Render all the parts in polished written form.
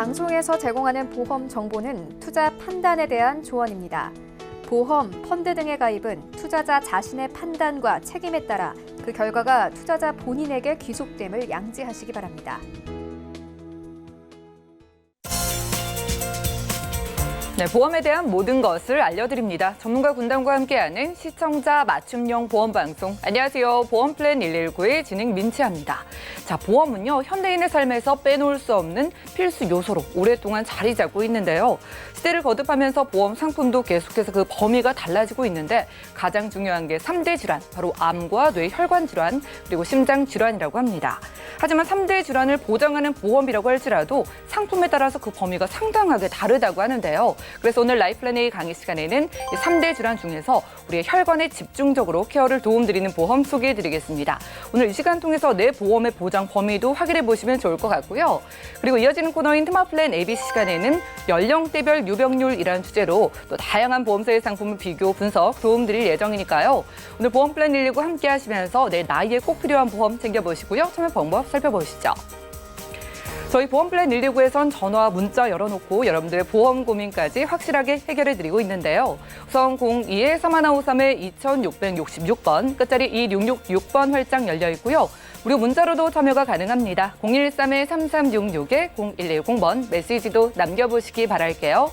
방송에서 제공하는 보험 정보는 투자 판단에 대한 조언입니다. 보험, 펀드 등의 가입은 투자자 자신의 판단과 책임에 따라 그 결과가 투자자 본인에게 귀속됨을 양지하시기 바랍니다. 네, 보험에 대한 모든 것을 알려드립니다. 전문가 군단과 함께하는 시청자 맞춤형 보험 방송. 안녕하세요. 보험 플랜 119의 진행 민채합니다. 자, 보험은요, 현대인의 삶에서 빼놓을 수 없는 필수 요소로 오랫동안 자리 잡고 있는데요. 시대를 거듭하면서 보험 상품도 계속해서 그 범위가 달라지고 있는데 가장 중요한 게 3대 질환, 바로 암과 뇌혈관 질환, 그리고 심장 질환이라고 합니다. 하지만 3대 질환을 보장하는 보험이라고 할지라도 상품에 따라서 그 범위가 상당하게 다르다고 하는데요. 그래서 오늘 라이플랜 A 강의 시간에는 이 3대 질환 중에서 우리의 혈관에 집중적으로 케어를 도움드리는 보험 소개해드리겠습니다. 오늘 이 시간 통해서 내 보험의 보장 범위도 확인해 보시면 좋을 것 같고요. 그리고 이어지는 코너인 트마플랜 ABC 시간에는 연령대별 유병률이라는 주제로 또 다양한 보험사의 상품을 비교, 분석, 도움드릴 예정이니까요. 오늘 보험 플랜 119 함께 하시면서 내 나이에 꼭 필요한 보험 챙겨보시고요. 참여 방법 살펴보시죠. 저희 보험 플랜 119에선 전화, 문자 열어놓고 여러분들의 보험 고민까지 확실하게 해결해드리고 있는데요. 우선 02-3153-2666번, 끝자리 2666번 활짝 열려 있고요. 무료 문자로도 참여가 가능합니다. 013-3366-0110번 메시지도 남겨보시기 바랄게요.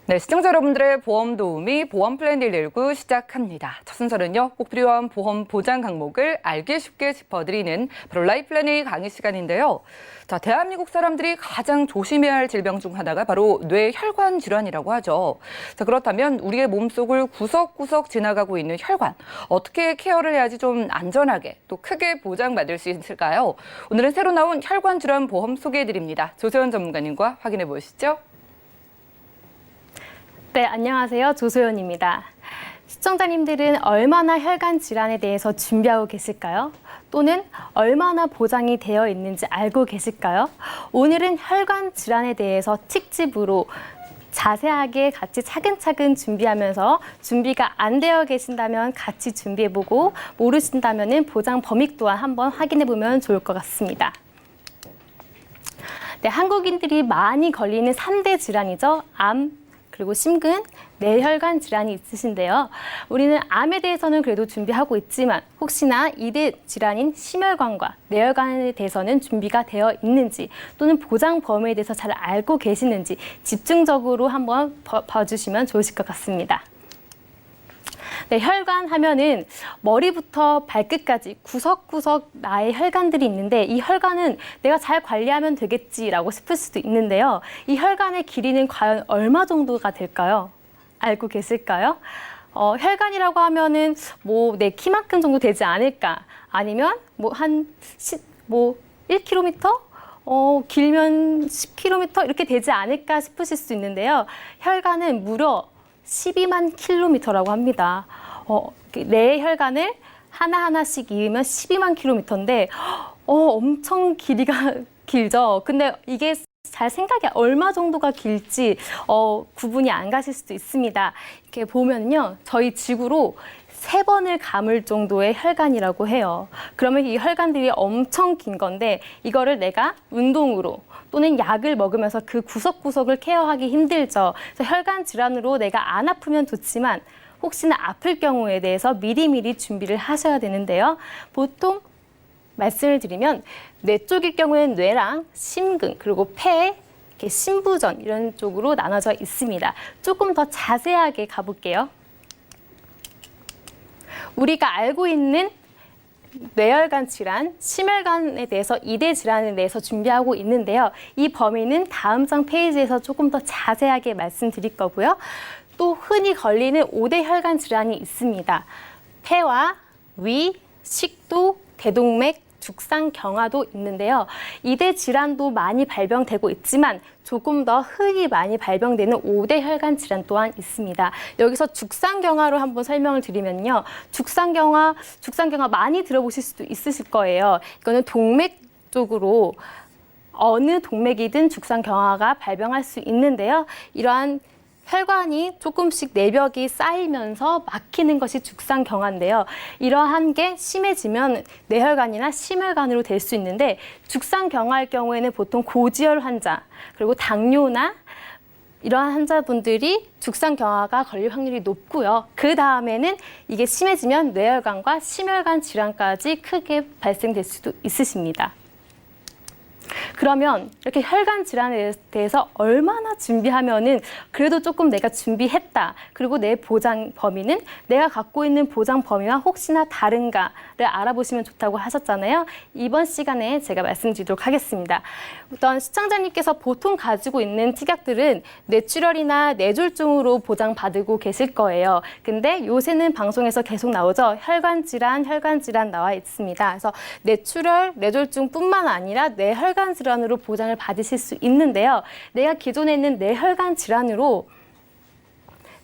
네, 시청자 여러분들의 보험 도우미 보험 플랜 119 시작합니다. 첫 순서는요, 꼭 필요한 보험 보장 항목을 알기 쉽게 짚어드리는 바로 라이플랜 A 강의 시간인데요. 자, 대한민국 사람들이 가장 조심해야 할 질병 중 하나가 바로 뇌혈관 질환이라고 하죠. 자, 그렇다면 우리의 몸속을 구석구석 지나가고 있는 혈관, 어떻게 케어를 해야지 좀 안전하게 또 크게 보장받을 수 있을까요? 오늘은 새로 나온 혈관 질환 보험 소개해드립니다. 조세현 전문가님과 확인해 보시죠. 네, 안녕하세요. 조소연입니다. 시청자님들은 얼마나 혈관 질환에 대해서 준비하고 계실까요? 또는 얼마나 보장이 되어 있는지 알고 계실까요? 오늘은 혈관 질환에 대해서 특집으로 자세하게 같이 차근차근 준비하면서 준비가 안 되어 계신다면 같이 준비해보고 모르신다면 보장 범위 또한 한번 확인해보면 좋을 것 같습니다. 네, 한국인들이 많이 걸리는 3대 질환이죠. 암, 그리고 심근, 뇌혈관 질환이 있으신데요. 우리는 암에 대해서는 그래도 준비하고 있지만 혹시나 2대 질환인 심혈관과 뇌혈관에 대해서는 준비가 되어 있는지 또는 보장 범위에 대해서 잘 알고 계시는지 집중적으로 한번 봐주시면 좋으실 것 같습니다. 네, 혈관 하면은 머리부터 발끝까지 구석구석 나의 혈관들이 있는데 이 혈관은 내가 잘 관리하면 되겠지라고 싶을 수도 있는데요. 이 혈관의 길이는 과연 얼마 정도가 될까요? 알고 계실까요? 혈관이라고 하면은 뭐 내 키만큼 정도 되지 않을까? 아니면 뭐 한 1km? 길면 10km 이렇게 되지 않을까 싶으실 수 있는데요. 혈관은 무려 12만 킬로미터라고 합니다. 내 혈관을 하나하나씩 이으면 12만 킬로미터인데 엄청 길이가 길죠. 근데 이게 잘 생각이 얼마 정도가 길지 구분이 안 가실 수도 있습니다. 이렇게 보면요, 저희 지구로 3번을 감을 정도의 혈관이라고 해요. 그러면 이 혈관들이 엄청 긴 건데 이거를 내가 운동으로 또는 약을 먹으면서 그 구석구석을 케어하기 힘들죠. 그래서 혈관 질환으로 내가 안 아프면 좋지만 혹시나 아플 경우에 대해서 미리미리 준비를 하셔야 되는데요. 보통 말씀을 드리면 뇌 쪽일 경우에는 뇌랑 심근 그리고 폐, 이렇게 심부전 이런 쪽으로 나눠져 있습니다. 조금 더 자세하게 가볼게요. 우리가 알고 있는 뇌혈관 질환, 심혈관에 대해서 2대 질환에 대해서 준비하고 있는데요. 이 범위는 다음 장 페이지에서 조금 더 자세하게 말씀드릴 거고요. 또 흔히 걸리는 5대 혈관 질환이 있습니다. 폐와 위, 식도, 대동맥, 죽상경화도 있는데요. 2대 질환도 많이 발병되고 있지만 조금 더 흔히 많이 발병되는 5대 혈관 질환 또한 있습니다. 여기서 죽상경화로 한번 설명을 드리면요. 죽상경화 많이 들어보실 수도 있으실 거예요. 이거는 동맥 반복적으로 어느 동맥이든 죽상경화가 발병할 수 있는데요. 이러한 혈관이 조금씩 내벽이 쌓이면서 막히는 것이 죽상경화인데요. 이러한 게 심해지면 뇌혈관이나 심혈관으로 될 수 있는데 죽상경화일 경우에는 보통 고지혈 환자 그리고 당뇨나 이러한 환자분들이 죽상경화가 걸릴 확률이 높고요. 그 다음에는 이게 심해지면 뇌혈관과 심혈관 질환까지 크게 발생될 수도 있으십니다. 그러면 이렇게 혈관 질환에 대해서 얼마나 준비하면은 그래도 조금 내가 준비했다. 그리고 내 보장 범위는 내가 갖고 있는 보장 범위와 혹시나 다른가를 알아보시면 좋다고 하셨잖아요. 이번 시간에 제가 말씀드리도록 하겠습니다. 어떤 시청자님께서 보통 가지고 있는 특약들은 뇌출혈이나 뇌졸중으로 보장받고 계실 거예요. 근데 요새는 방송에서 계속 나오죠. 혈관 질환 나와 있습니다. 그래서 뇌출혈, 뇌졸중뿐만 아니라 뇌혈관 질환으로 보장을 받으실 수 있는데요. 내가 기존에 있는 뇌혈관 질환으로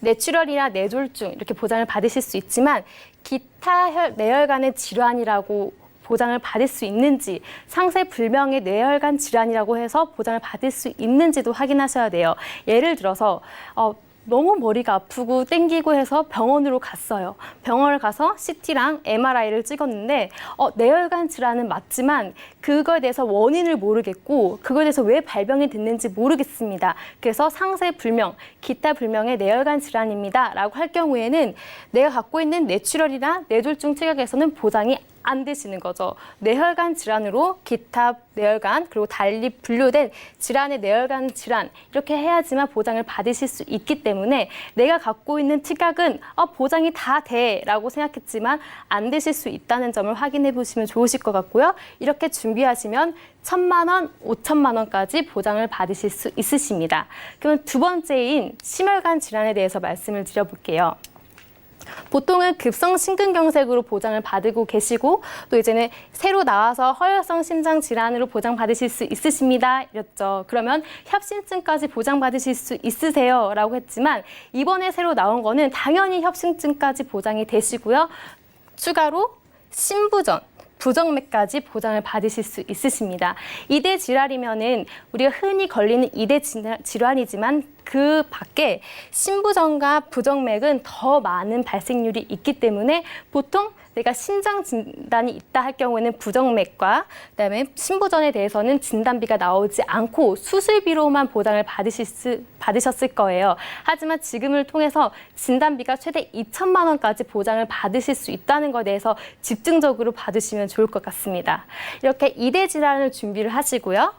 뇌출혈이나 뇌졸중 이렇게 보장을 받으실 수 있지만 기타 뇌혈관의 질환이라고 보장을 받을 수 있는지 상세 불명의 뇌혈관 질환이라고 해서 보장을 받을 수 있는지도 확인하셔야 돼요. 예를 들어서 너무 머리가 아프고 땡기고 해서 병원으로 갔어요. 병원을 가서 CT랑 MRI를 찍었는데 뇌혈관 질환은 맞지만 그거에 대해서 원인을 모르겠고 그거에 대해서 왜 발병이 됐는지 모르겠습니다. 그래서 상세 불명, 기타 불명의 뇌혈관 질환입니다. 라고 할 경우에는 내가 갖고 있는 뇌출혈이나 뇌졸중 특약에서는 보장이 안 되시는 거죠. 뇌혈관 질환으로 기타 뇌혈관 그리고 달리 분류된 질환의 뇌혈관 질환 이렇게 해야지만 보장을 받으실 수 있기 때문에 내가 갖고 있는 특약은 보장이 다 돼라고 생각했지만 안 되실 수 있다는 점을 확인해 보시면 좋으실 것 같고요. 이렇게 준비하시면 1,000만 원, 5천만 원까지 보장을 받으실 수 있으십니다. 그러면 두 번째인 심혈관 질환에 대해서 말씀을 드려볼게요. 보통은 급성 심근경색으로 보장을 받고 계시고 또 이제는 새로 나와서 허혈성 심장 질환으로 보장받으실 수 있으십니다. 이랬죠. 그러면 협심증까지 보장받으실 수 있으세요? 라고 했지만 이번에 새로 나온 거는 당연히 협심증까지 보장이 되시고요. 추가로 신부전, 부정맥까지 보장을 받으실 수 있으십니다. 이대 질환이면은 우리가 흔히 걸리는 이대 질환이지만 그 밖에 신부전과 부정맥은 더 많은 발생률이 있기 때문에 보통 내가 신장 진단이 있다 할 경우에는 부정맥과 그다음에 신부전에 대해서는 진단비가 나오지 않고 수술비로만 보장을 받으셨을 거예요. 하지만 지금을 통해서 진단비가 최대 2천만 원까지 보장을 받으실 수 있다는 것에 대해서 집중적으로 받으시면 좋을 것 같습니다. 이렇게 이대 질환을 준비를 하시고요.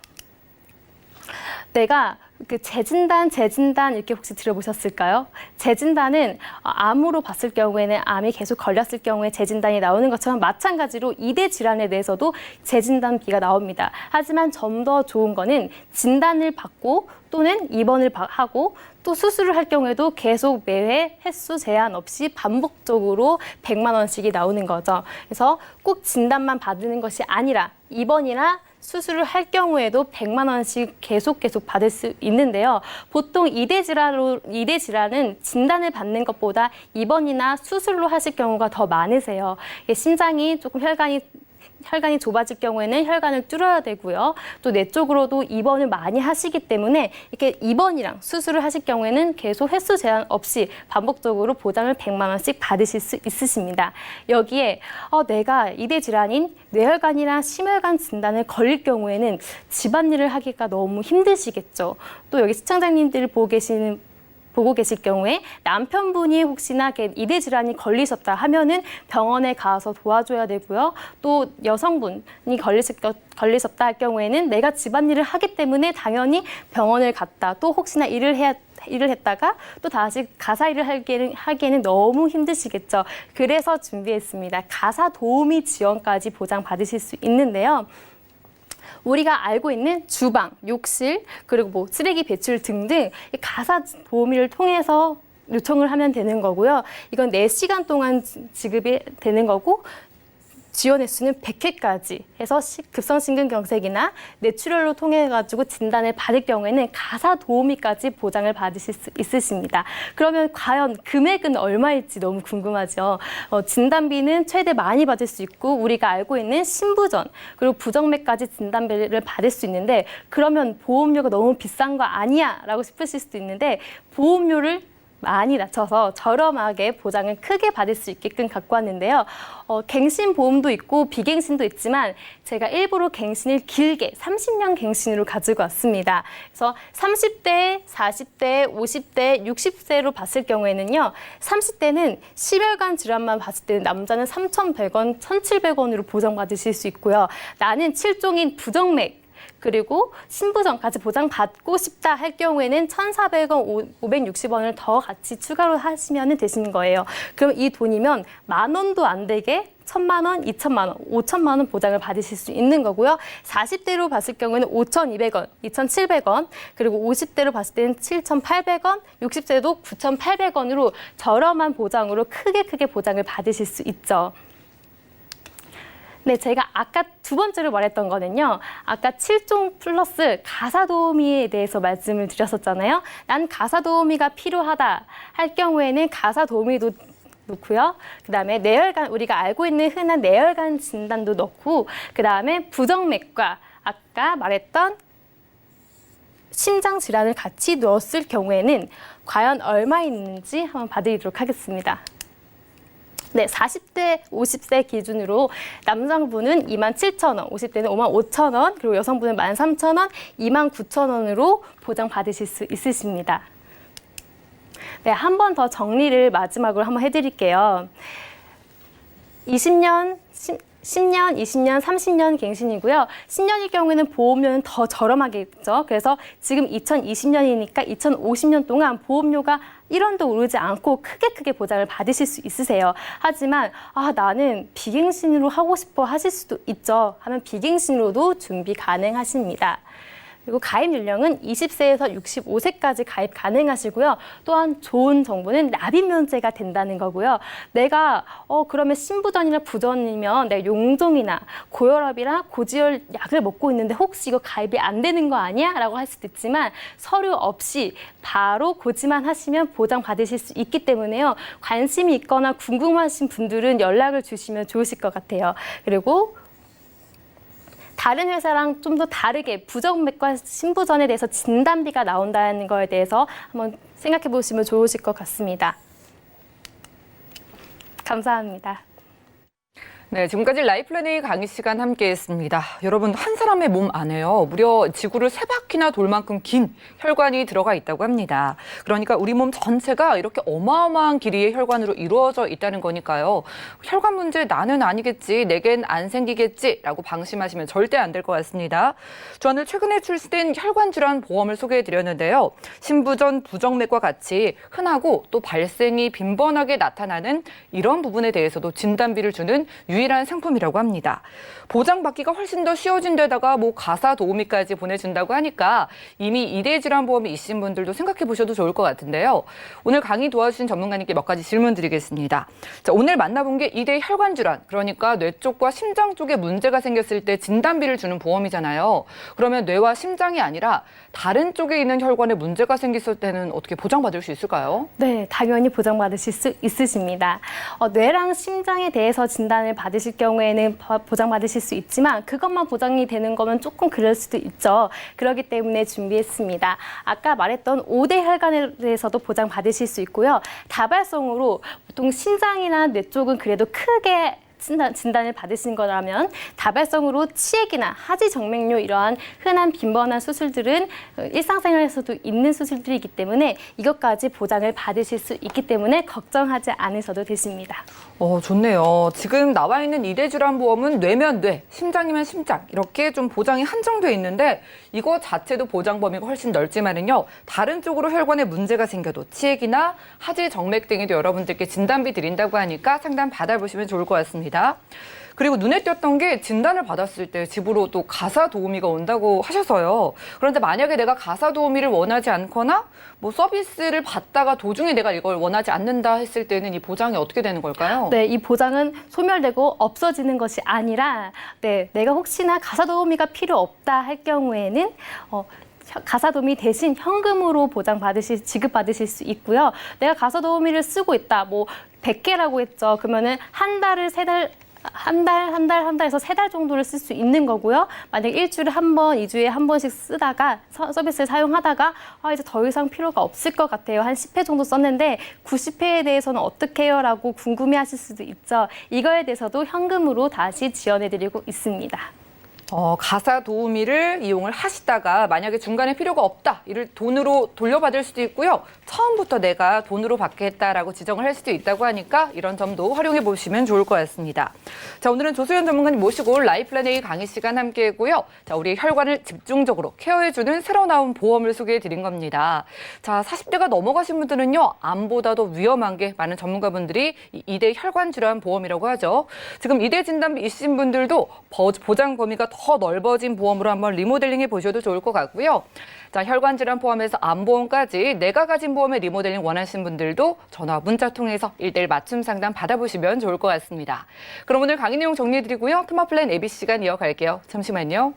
내가 재진단 이렇게 혹시 들어보셨을까요? 재진단은 암으로 봤을 경우에는 암이 계속 걸렸을 경우에 재진단이 나오는 것처럼 마찬가지로 이대 질환에 대해서도 재진단비가 나옵니다. 하지만 좀 더 좋은 거는 진단을 받고 또는 입원을 하고 또 수술을 할 경우에도 계속 매회 횟수 제한 없이 반복적으로 100만 원씩이 나오는 거죠. 그래서 꼭 진단만 받는 것이 아니라 입원이나 수술을 할 경우에도 100만 원씩 계속 받을 수 있는데요. 보통 이대 질환은 진단을 받는 것보다 입원이나 수술로 하실 경우가 더 많으세요. 심장이 조금 혈관이 좁아질 경우에는 혈관을 뚫어야 되고요. 또 뇌 쪽으로도 입원을 많이 하시기 때문에 이렇게 입원이랑 수술을 하실 경우에는 계속 횟수 제한 없이 반복적으로 보장을 100만 원씩 받으실 수 있으십니다. 여기에 내가 이대 질환인 뇌혈관이나 심혈관 진단을 걸릴 경우에는 집안일을 하기가 너무 힘드시겠죠. 또 여기 시청자님들 보고 계실 경우에 남편분이 혹시나 이대 질환이 걸리셨다 하면은 병원에 가서 도와줘야 되고요. 또 여성분이 걸리셨다 할 경우에는 내가 집안일을 하기 때문에 당연히 병원을 갔다. 또 혹시나 일을 했다가 또 다시 가사 일을 하기에는 너무 힘드시겠죠. 그래서 준비했습니다. 가사 도우미 지원까지 보장받으실 수 있는데요. 우리가 알고 있는 주방, 욕실, 그리고 쓰레기 배출 등등 가사 도우미를 통해서 요청을 하면 되는 거고요. 이건 4시간 동안 지급이 되는 거고 지원 횟수는 100회까지 해서 급성심근경색이나 뇌출혈로 통해 가지고 진단을 받을 경우에는 가사 도우미까지 보장을 받으실 수 있으십니다. 그러면 과연 금액은 얼마일지 너무 궁금하죠. 진단비는 최대 많이 받을 수 있고 우리가 알고 있는 신부전 그리고 부정맥까지 진단비를 받을 수 있는데 그러면 보험료가 너무 비싼 거 아니야? 라고 싶으실 수도 있는데 보험료를 많이 낮춰서 저렴하게 보장을 크게 받을 수 있게끔 갖고 왔는데요. 갱신 보험도 있고 비갱신도 있지만 제가 일부러 갱신을 길게 30년 갱신으로 가지고 왔습니다. 그래서 30대, 40대, 50대, 60세로 봤을 경우에는요. 30대는 심혈관 질환만 봤을 때는 남자는 3,100원, 1,700원으로 보장받으실 수 있고요. 나는 7종인 부정맥 그리고 신부전까지 보장받고 싶다 할 경우에는 1,400원, 560원을 더 같이 추가로 하시면 되시는 거예요. 그럼 이 돈이면 10,000원도 안 되게 1,000만 원, 2,000만 원, 5,000만 원 보장을 받으실 수 있는 거고요. 40대로 봤을 경우에는 5,200원, 2,700원, 그리고 50대로 봤을 때는 7,800원, 60세도 9,800원으로 저렴한 보장으로 크게 보장을 받으실 수 있죠. 네, 제가 아까 두 번째로 말했던 거는요. 아까 7종 플러스 가사도우미에 대해서 말씀을 드렸었잖아요. 난 가사도우미가 필요하다 할 경우에는 가사도우미도 넣고요. 그다음에 뇌혈관, 우리가 알고 있는 흔한 뇌혈관 진단도 넣고 그다음에 부정맥과 아까 말했던 심장 질환을 같이 넣었을 경우에는 과연 얼마 있는지 한번 봐드리도록 하겠습니다. 네, 40대, 50세 기준으로 남성분은 27,000원, 50대는 55,000원, 그리고 여성분은 13,000원, 29,000원으로 보장받으실 수 있으십니다. 네, 한 번 더 정리를 마지막으로 한번 해드릴게요. 10년, 20년, 30년 갱신이고요. 10년일 경우에는 보험료는 더 저렴하겠죠. 그래서 지금 2020년이니까 2050년 동안 보험료가 1원도 오르지 않고 크게 보장을 받으실 수 있으세요. 하지만 나는 비갱신으로 하고 싶어 하실 수도 있죠. 하면 비갱신으로도 준비 가능하십니다. 그리고 가입 연령은 20세에서 65세까지 가입 가능하시고요. 또한 좋은 정보는 납입 면제가 된다는 거고요. 내가 그러면 신부전이나 부전이면 내가 용종이나 고혈압이나 고지혈 약을 먹고 있는데 혹시 이거 가입이 안 되는 거 아니야? 라고 할 수도 있지만 서류 없이 바로 고지만 하시면 보장받으실 수 있기 때문에요. 관심이 있거나 궁금하신 분들은 연락을 주시면 좋으실 것 같아요. 그리고 다른 회사랑 좀 더 다르게 부정맥과 신부전에 대해서 진단비가 나온다는 거에 대해서 한번 생각해 보시면 좋으실 것 같습니다. 감사합니다. 네, 지금까지 라이플래닝 강의 시간 함께했습니다. 여러분, 한 사람의 몸 안에요. 무려 지구를 3바퀴나 돌 만큼 긴 혈관이 들어가 있다고 합니다. 그러니까 우리 몸 전체가 이렇게 어마어마한 길이의 혈관으로 이루어져 있다는 거니까요. 혈관 문제 나는 아니겠지, 내겐 안 생기겠지라고 방심하시면 절대 안 될 것 같습니다. 저는 최근에 출시된 혈관 질환 보험을 소개해드렸는데요. 신부전, 부정맥과 같이 흔하고 또 발생이 빈번하게 나타나는 이런 부분에 대해서도 진단비를 주는 유일한 상품이라고 합니다. 보장받기가 훨씬 더 쉬워진 데다가 가사 도우미까지 보내준다고 하니까 이미 2대 질환보험이 있으신 분들도 생각해 보셔도 좋을 것 같은데요. 오늘 강의 도와주신 전문가님께 몇 가지 질문 드리겠습니다. 자, 오늘 만나본 게 2대 혈관 질환, 그러니까 뇌 쪽과 심장 쪽에 문제가 생겼을 때 진단비를 주는 보험이잖아요. 그러면 뇌와 심장이 아니라 다른 쪽에 있는 혈관에 문제가 생겼을 때는 어떻게 보장받을 수 있을까요? 네, 당연히 보장받으실 수 있으십니다. 뇌랑 심장에 대해서 진단을 받으실 경우에는 보장받으실 수 있지만 그것만 보장이 되는 거면 조금 그럴 수도 있죠. 그렇기 때문에 준비했습니다. 아까 말했던 5대 혈관에 대해서도 보장받으실 수 있고요. 다발성으로 보통 심장이나 뇌 쪽은 그래도 크게 진단을 받으신 거라면 다발성으로 치액이나 하지 정맥류 이러한 흔한 빈번한 수술들은 일상생활에서도 있는 수술들이기 때문에 이것까지 보장을 받으실 수 있기 때문에 걱정하지 않으셔도 되십니다. 좋네요. 지금 나와 있는 2대 질환보험은 뇌면 뇌, 심장이면 심장 이렇게 좀 보장이 한정돼 있는데 이거 자체도 보장 범위가 훨씬 넓지만은요. 다른 쪽으로 혈관에 문제가 생겨도 치액이나 하지 정맥 등에도 여러분들께 진단비 드린다고 하니까 상담 받아보시면 좋을 것 같습니다. 그리고 눈에 띄었던 게 진단을 받았을 때 집으로 또 가사 도우미가 온다고 하셔서요. 그런데 만약에 내가 가사 도우미를 원하지 않거나 뭐 서비스를 받다가 도중에 내가 이걸 원하지 않는다 했을 때는 이 보장이 어떻게 되는 걸까요? 네, 이 보장은 소멸되고 없어지는 것이 아니라 내가 혹시나 가사 도우미가 필요 없다 할 경우에는 가사 도우미 대신 현금으로 지급받으실 수 있고요. 내가 가사 도우미를 쓰고 있다. 뭐 100개라고 했죠. 그러면은 한 달에서 3달 정도를 쓸 수 있는 거고요. 만약에 일주일에 한 번, 2주에 한 번씩 쓰다가 서비스를 사용하다가 이제 더 이상 필요가 없을 것 같아요. 한 10회 정도 썼는데 90회에 대해서는 어떻게 해요? 라고 궁금해하실 수도 있죠. 이거에 대해서도 현금으로 다시 지원해드리고 있습니다. 가사 도우미를 이용을 하시다가 만약에 중간에 필요가 없다. 이를 돈으로 돌려받을 수도 있고요. 처음부터 내가 돈으로 받겠다라고 지정을 할 수도 있다고 하니까 이런 점도 활용해 보시면 좋을 것 같습니다. 자, 오늘은 조수연 전문가님 모시고 라이플랜 A 강의 시간 함께 했고요. 자, 우리 혈관을 집중적으로 케어해주는 새로 나온 보험을 소개해 드린 겁니다. 자, 40대가 넘어가신 분들은요. 암보다도 위험한 게 많은 전문가분들이 2대 혈관 질환 보험이라고 하죠. 지금 2대 진단 있으신 분들도 보장 범위가 더 넓어진 보험으로 한번 리모델링해 보셔도 좋을 것 같고요. 자, 혈관 질환 포함해서 암보험까지 내가 가진 보험의 리모델링 원하시는 분들도 전화, 문자 통해서 1:1 맞춤 상담 받아보시면 좋을 것 같습니다. 그럼 오늘 강의 내용 정리해드리고요. 테마플랜 AB 시간 이어갈게요. 잠시만요.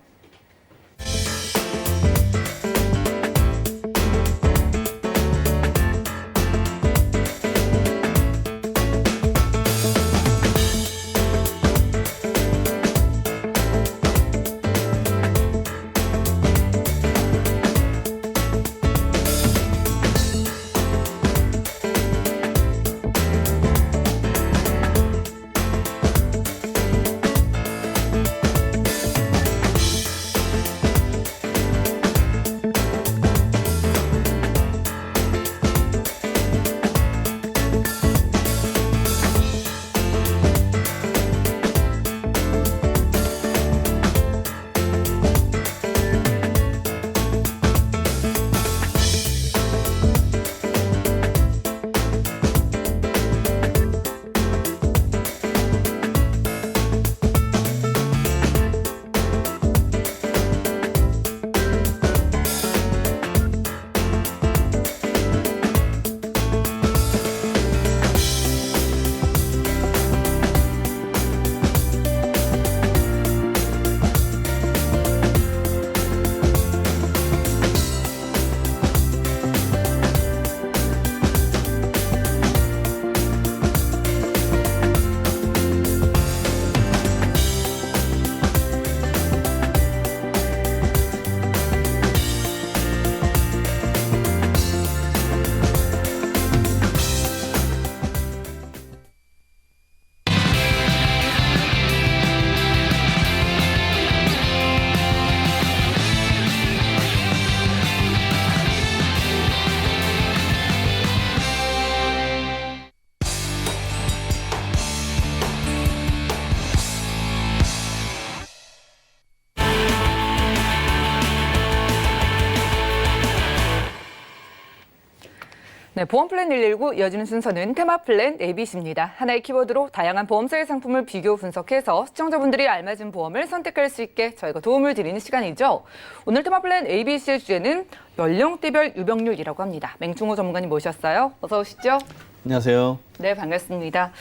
네, 보험플랜 119 이어지는 순서는 테마플랜 ABC입니다. 하나의 키워드로 다양한 보험사의 상품을 비교 분석해서 시청자분들이 알맞은 보험을 선택할 수 있게 저희가 도움을 드리는 시간이죠. 오늘 테마플랜 ABC의 주제는 연령대별 유병률이라고 합니다. 맹충호 전문가님 모셨어요. 어서 오시죠. 안녕하세요. 네, 반갑습니다.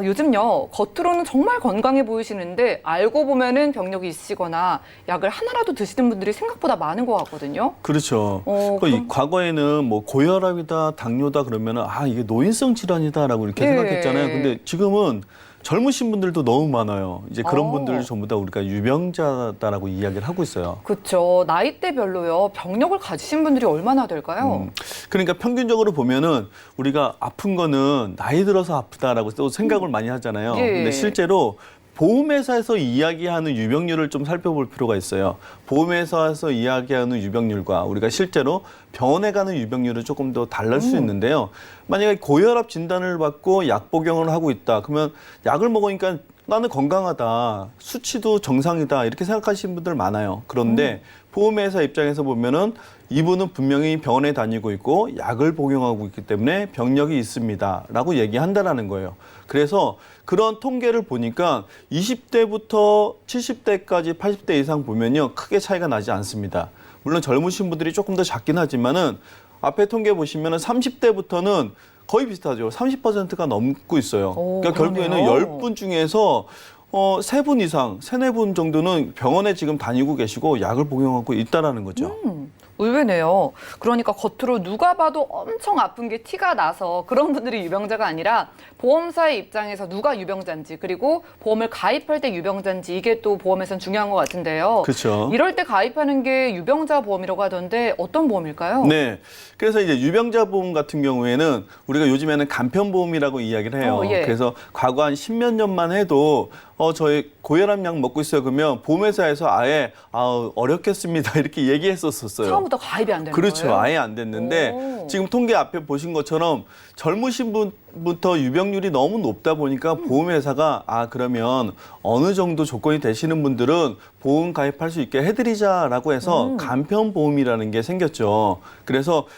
요즘요, 겉으로는 정말 건강해 보이시는데 알고 보면은 병력이 있으시거나 약을 하나라도 드시는 분들이 생각보다 많은 것 같거든요. 그렇죠. 이 과거에는 뭐 고혈압이다, 당뇨다 그러면은 이게 노인성 질환이다라고 이렇게 생각했잖아요. 근데 지금은 젊으신 분들도 너무 많아요. 이제 그런 분들 전부 다 우리가 유병자다라고 이야기를 하고 있어요. 그렇죠. 나이대별로요. 병력을 가지신 분들이 얼마나 될까요? 그러니까 평균적으로 보면은 우리가 아픈 거는 나이 들어서 아프다라고 또 생각을 많이 하잖아요. 예. 근데 실제로 보험회사에서 이야기하는 유병률을 좀 살펴볼 필요가 있어요. 보험회사에서 이야기하는 유병률과 우리가 실제로 병원에 가는 유병률은 조금 더 다를 수 있는데요. 만약에 고혈압 진단을 받고 약 복용을 하고 있다. 그러면 약을 먹으니까 나는 건강하다, 수치도 정상이다 이렇게 생각하시는 분들 많아요. 그런데 보험회사 입장에서 보면은 이분은 분명히 병원에 다니고 있고 약을 복용하고 있기 때문에 병력이 있습니다라고 얘기한다라는 거예요. 그래서 그런 통계를 보니까 20대부터 70대까지 80대 이상 보면요 크게 차이가 나지 않습니다. 물론 젊으신 분들이 조금 더 작긴 하지만은 앞에 통계 보시면은 30대부터는 거의 비슷하죠. 30%가 넘고 있어요. 그러니까 결국에는 그러네요. 10분 중에서 3분 이상, 3-4분 정도는 병원에 지금 다니고 계시고 약을 복용하고 있다라는 거죠. 의외네요. 그러니까 겉으로 누가 봐도 엄청 아픈 게 티가 나서 그런 분들이 유병자가 아니라 보험사의 입장에서 누가 유병자인지 그리고 보험을 가입할 때 유병자인지 이게 또 보험에선 중요한 것 같은데요. 그렇죠. 이럴 때 가입하는 게 유병자 보험이라고 하던데 어떤 보험일까요? 네. 그래서 이제 유병자 보험 같은 경우에는 우리가 요즘에는 간편보험이라고 이야기를 해요. 예. 그래서 과거 한 10몇 년만 해도 저희 고혈압 약 먹고 있어요. 그러면 보험회사에서 아예 어렵겠습니다. 이렇게 얘기했었어요. 처음부터 가입이 안 되는 그렇죠. 거예요? 아예 안 됐는데 오. 지금 통계 앞에 보신 것처럼 젊으신 분부터 유병률이 너무 높다 보니까 보험회사가 그러면 어느 정도 조건이 되시는 분들은 보험 가입할 수 있게 해드리자라고 해서 간편보험이라는 게 생겼죠. 그래서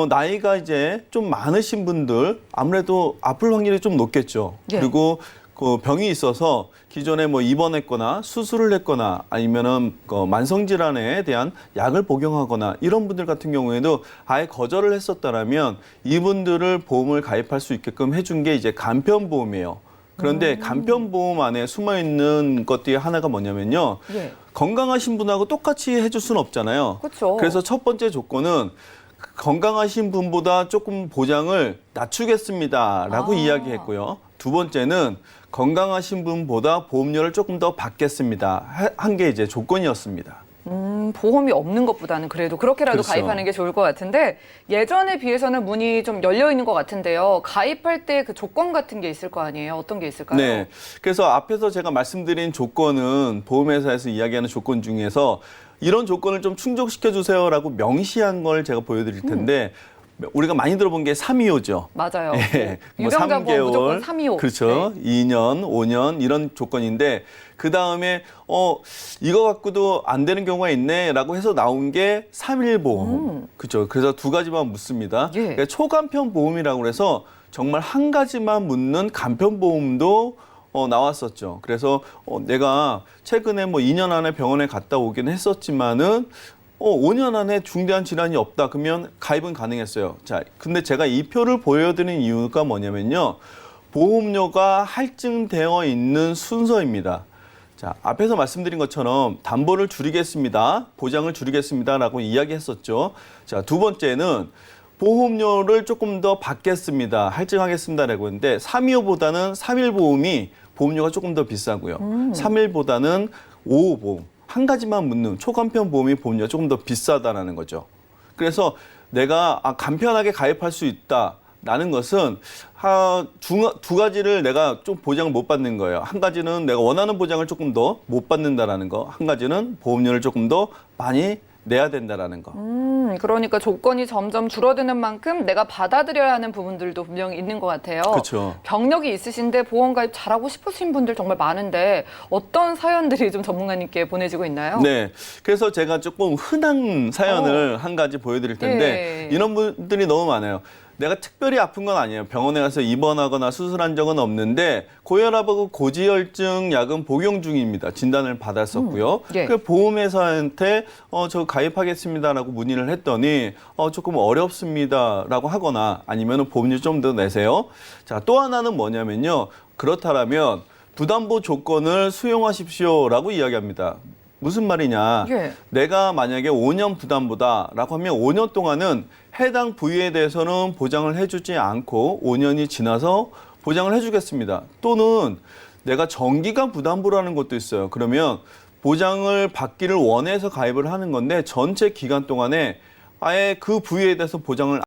나이가 이제 좀 많으신 분들 아무래도 아플 확률이 좀 높겠죠. 예. 그리고 그 병이 있어서 기존에 뭐 입원했거나 수술을 했거나 아니면은 만성 질환에 대한 약을 복용하거나 이런 분들 같은 경우에도 아예 거절을 했었다라면 이분들을 보험을 가입할 수 있게끔 해준 게 이제 간편보험이에요. 그런데 간편보험 안에 숨어 있는 것들이 하나가 뭐냐면요. 예. 건강하신 분하고 똑같이 해줄 수는 없잖아요. 그렇죠. 그래서 첫 번째 조건은 건강하신 분보다 조금 보장을 낮추겠습니다라고 이야기했고요. 두 번째는 건강하신 분보다 보험료를 조금 더 받겠습니다. 한 게 이제 조건이었습니다. 보험이 없는 것보다는 그래도 그렇게라도 그렇죠. 가입하는 게 좋을 것 같은데 예전에 비해서는 문이 좀 열려 있는 것 같은데요. 가입할 때 그 조건 같은 게 있을 거 아니에요? 어떤 게 있을까요? 네. 그래서 앞에서 제가 말씀드린 조건은 보험회사에서 이야기하는 조건 중에서 이런 조건을 좀 충족시켜 주세요라고 명시한 걸 제가 보여드릴 텐데 우리가 많이 들어본 게 325죠. 맞아요. 예, 뭐 유병자 보험 3개월, 무조건 325. 그렇죠. 네. 2년, 5년 이런 조건인데 그 다음에 이거 갖고도 안 되는 경우가 있네라고 해서 나온 게 3일보험. 그렇죠. 그래서 두 가지만 묻습니다. 예. 그러니까 초간편 보험이라고 해서 정말 한 가지만 묻는 간편 보험도 나왔었죠. 그래서 내가 최근에 뭐 2년 안에 병원에 갔다 오긴 했었지만은 5년 안에 중대한 질환이 없다. 그러면 가입은 가능했어요. 자, 근데 제가 이 표를 보여드리는 이유가 뭐냐면요. 보험료가 할증되어 있는 순서입니다. 자, 앞에서 말씀드린 것처럼 담보를 줄이겠습니다. 보장을 줄이겠습니다라고 이야기했었죠. 자, 두 번째는 보험료를 조금 더 받겠습니다. 할증하겠습니다라고 했는데 325보다는 3일보험이 보험료가 조금 더 비싸고요. 3일보다는 5호보험. 한 가지만 묻는 초간편 보험이 보험료가 조금 더 비싸다라는 거죠. 그래서 내가 간편하게 가입할 수 있다라는 것은 두 가지를 내가 좀 보장을 못 받는 거예요. 한 가지는 내가 원하는 보장을 조금 더 못 받는다라는 거. 한 가지는 보험료를 조금 더 많이 내야 된다라는 거. 그러니까 조건이 점점 줄어드는 만큼 내가 받아들여야 하는 부분들도 분명히 있는 것 같아요. 그렇죠. 병력이 있으신데 보험 가입 잘하고 싶으신 분들 정말 많은데 어떤 사연들이 좀 전문가님께 보내지고 있나요? 네. 그래서 제가 조금 흔한 사연을 한 가지 보여드릴 텐데 예. 이런 분들이 너무 많아요. 내가 특별히 아픈 건 아니에요. 병원에 가서 입원하거나 수술한 적은 없는데 고혈압하고 고지혈증 약은 복용 중입니다. 진단을 받았었고요. 예. 그 보험회사한테 저 가입하겠습니다라고 문의를 했더니 조금 어렵습니다라고 하거나 아니면 보험료 좀 더 내세요. 자, 또 하나는 뭐냐면요. 그렇다면 부담보 조건을 수용하십시오라고 이야기합니다. 무슨 말이냐. 예. 내가 만약에 5년 부담보다라고 하면 5년 동안은 해당 부위에 대해서는 보장을 해주지 않고 5년이 지나서 보장을 해주겠습니다. 또는 내가 정기간 부담보라는 것도 있어요. 그러면 보장을 받기를 원해서 가입을 하는 건데 전체 기간 동안에 아예 그 부위에 대해서 보장을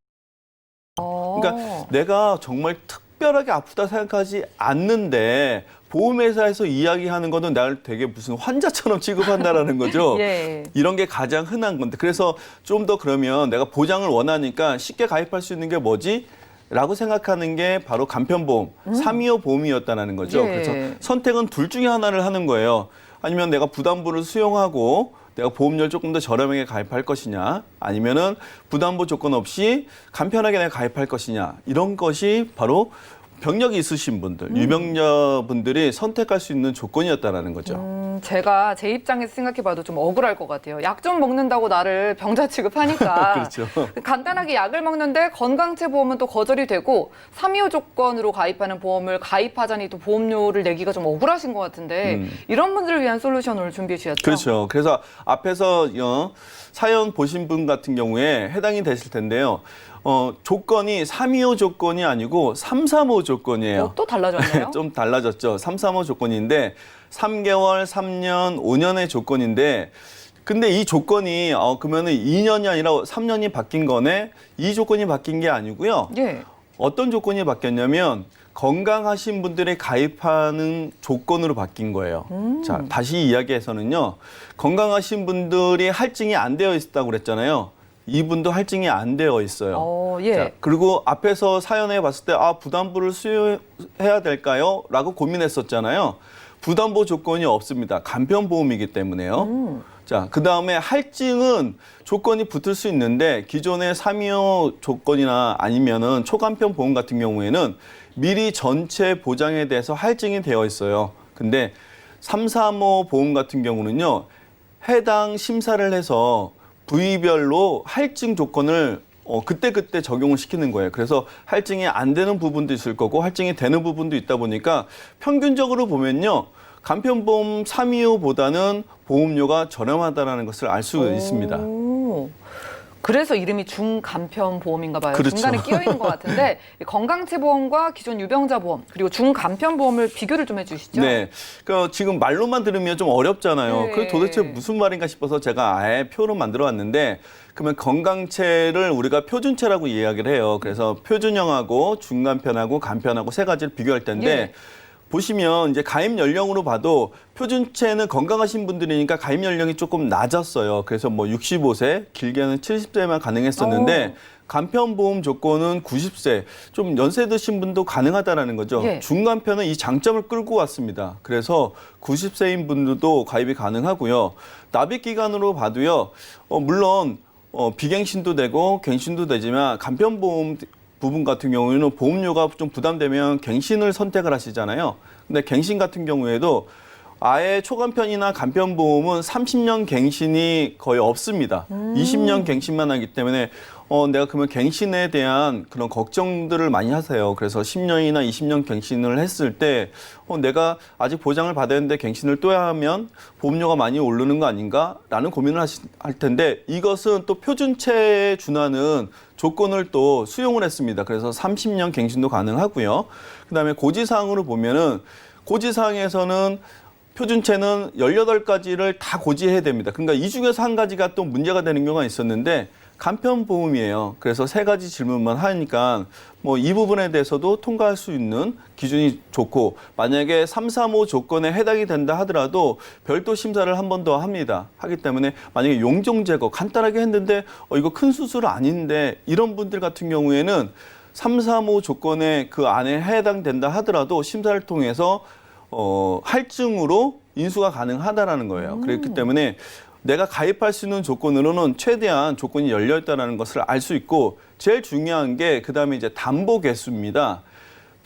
그러니까 내가 정말 특별하게 아프다 생각하지 않는데 보험회사에서 이야기하는 거는 나를 되게 무슨 환자처럼 취급한다라는 거죠. 예. 이런 게 가장 흔한 건데 그래서 좀 더 그러면 내가 보장을 원하니까 쉽게 가입할 수 있는 게 뭐지? 라고 생각하는 게 바로 간편보험, 325 보험이었다는 거죠. 예. 그래서 선택은 둘 중에 하나를 하는 거예요. 아니면 내가 부담보를 수용하고 내가 보험료를 조금 더 저렴하게 가입할 것이냐, 아니면은 부담보 조건 없이 간편하게 내가 가입할 것이냐, 이런 것이 바로 병력이 있으신 분들, 유병자분들이 선택할 수 있는 조건이었다라는 거죠. 제가 제 입장에서 생각해봐도 좀 억울할 것 같아요. 약 좀 먹는다고 나를 병자 취급하니까. 그렇죠. 간단하게 약을 먹는데 건강체 보험은 또 거절이 되고 325 조건으로 가입하는 보험을 가입하자니 또 보험료를 내기가 좀 억울하신 것 같은데 이런 분들을 위한 솔루션을 준비해 주셨죠? 그렇죠. 그래서 앞에서 사연 보신 분 같은 경우에 해당이 되실 텐데요. 조건이 325 조건이 아니고 335 조건이에요. 또 달라졌나요? 좀 달라졌죠. 335 조건인데 3개월, 3년, 5년의 조건인데 근데 이 조건이 그러면은 2년이 아니라 3년이 바뀐 거네. 이 조건이 바뀐 게 아니고요. 예. 어떤 조건이 바뀌었냐면 건강하신 분들이 가입하는 조건으로 바뀐 거예요. 자, 다시 이야기해서는요. 건강하신 분들이 할증이 안 되어 있다고 그랬잖아요. 이분도 할증이 안 되어 있어요. 예. 자, 그리고 앞에서 사연에 봤을 때 부담보를 수여해야 될까요? 라고 고민했었잖아요. 부담보 조건이 없습니다. 간편보험이기 때문에요. 자, 그다음에 할증은 조건이 붙을 수 있는데 기존의 325 조건이나 아니면은 초간편 보험 같은 경우에는 미리 전체 보장에 대해서 할증이 되어 있어요. 근데 335 보험 같은 경우는요. 해당 심사를 해서 부위별로 할증 조건을 그때그때 적용을 시키는 거예요. 그래서 할증이 안 되는 부분도 있을 거고 할증이 되는 부분도 있다 보니까 평균적으로 보면요. 간편보험 325보다는 보험료가 저렴하다는 것을 알 수 있습니다. 그래서 이름이 중간편보험인가 봐요. 그렇죠. 중간에 끼어 있는 것 같은데 건강체 보험과 기존 유병자 보험 그리고 중간편보험을 비교를 좀 해주시죠. 네, 그러니까 지금 말로만 들으면 좀 어렵잖아요. 네. 그게 도대체 무슨 말인가 싶어서 제가 아예 표로 만들어 왔는데 그러면 건강체를 우리가 표준체라고 이야기를 해요. 그래서 표준형하고 중간편하고 간편하고 세 가지를 비교할 텐데 예. 보시면 이제 가입 연령으로 봐도 표준체는 건강하신 분들이니까 가입 연령이 조금 낮았어요. 그래서 뭐 65세, 길게는 70세만 가능했었는데 간편보험 조건은 90세, 좀 연세 드신 분도 가능하다라는 거죠. 예. 중간편은 이 장점을 끌고 왔습니다. 그래서 90세인 분들도 가입이 가능하고요. 납입 기간으로 봐도요. 물론 비갱신도 되고 갱신도 되지만 간편보험 부분 같은 경우에는 보험료가 좀 부담되면 갱신을 선택을 하시잖아요. 근데 갱신 같은 경우에도 아예 초간편이나 간편보험은 30년 갱신이 거의 없습니다. 20년 갱신만 하기 때문에 내가 그러면 갱신에 대한 그런 걱정들을 많이 하세요. 그래서 10년이나 20년 갱신을 했을 때 내가 아직 보장을 받아야 하는데 갱신을 또 해야 하면 보험료가 많이 오르는 거 아닌가라는 고민을 할 텐데 이것은 또 표준체에 준하는 조건을 또 수용을 했습니다. 그래서 30년 갱신도 가능하고요. 그다음에 고지사항으로 보면은 고지사항에서는 표준체는 18가지를 다 고지해야 됩니다. 그러니까 이 중에서 한 가지가 또 문제가 되는 경우가 있었는데 간편보험이에요. 그래서 3가지 질문만 하니까 뭐 이 부분에 대해서도 통과할 수 있는 기준이 좋고 만약에 335 조건에 해당이 된다 하더라도 별도 심사를 한 번 더 합니다. 하기 때문에 만약에 용종 제거 간단하게 했는데 이거 큰 수술 아닌데 이런 분들 같은 경우에는 335 조건에 그 안에 해당된다 하더라도 심사를 통해서 할증으로 인수가 가능하다라는 거예요. 그렇기 때문에 내가 가입할 수 있는 조건으로는 최대한 조건이 열려 있다는 것을 알 수 있고 제일 중요한 게 그다음에 이제 담보 개수입니다.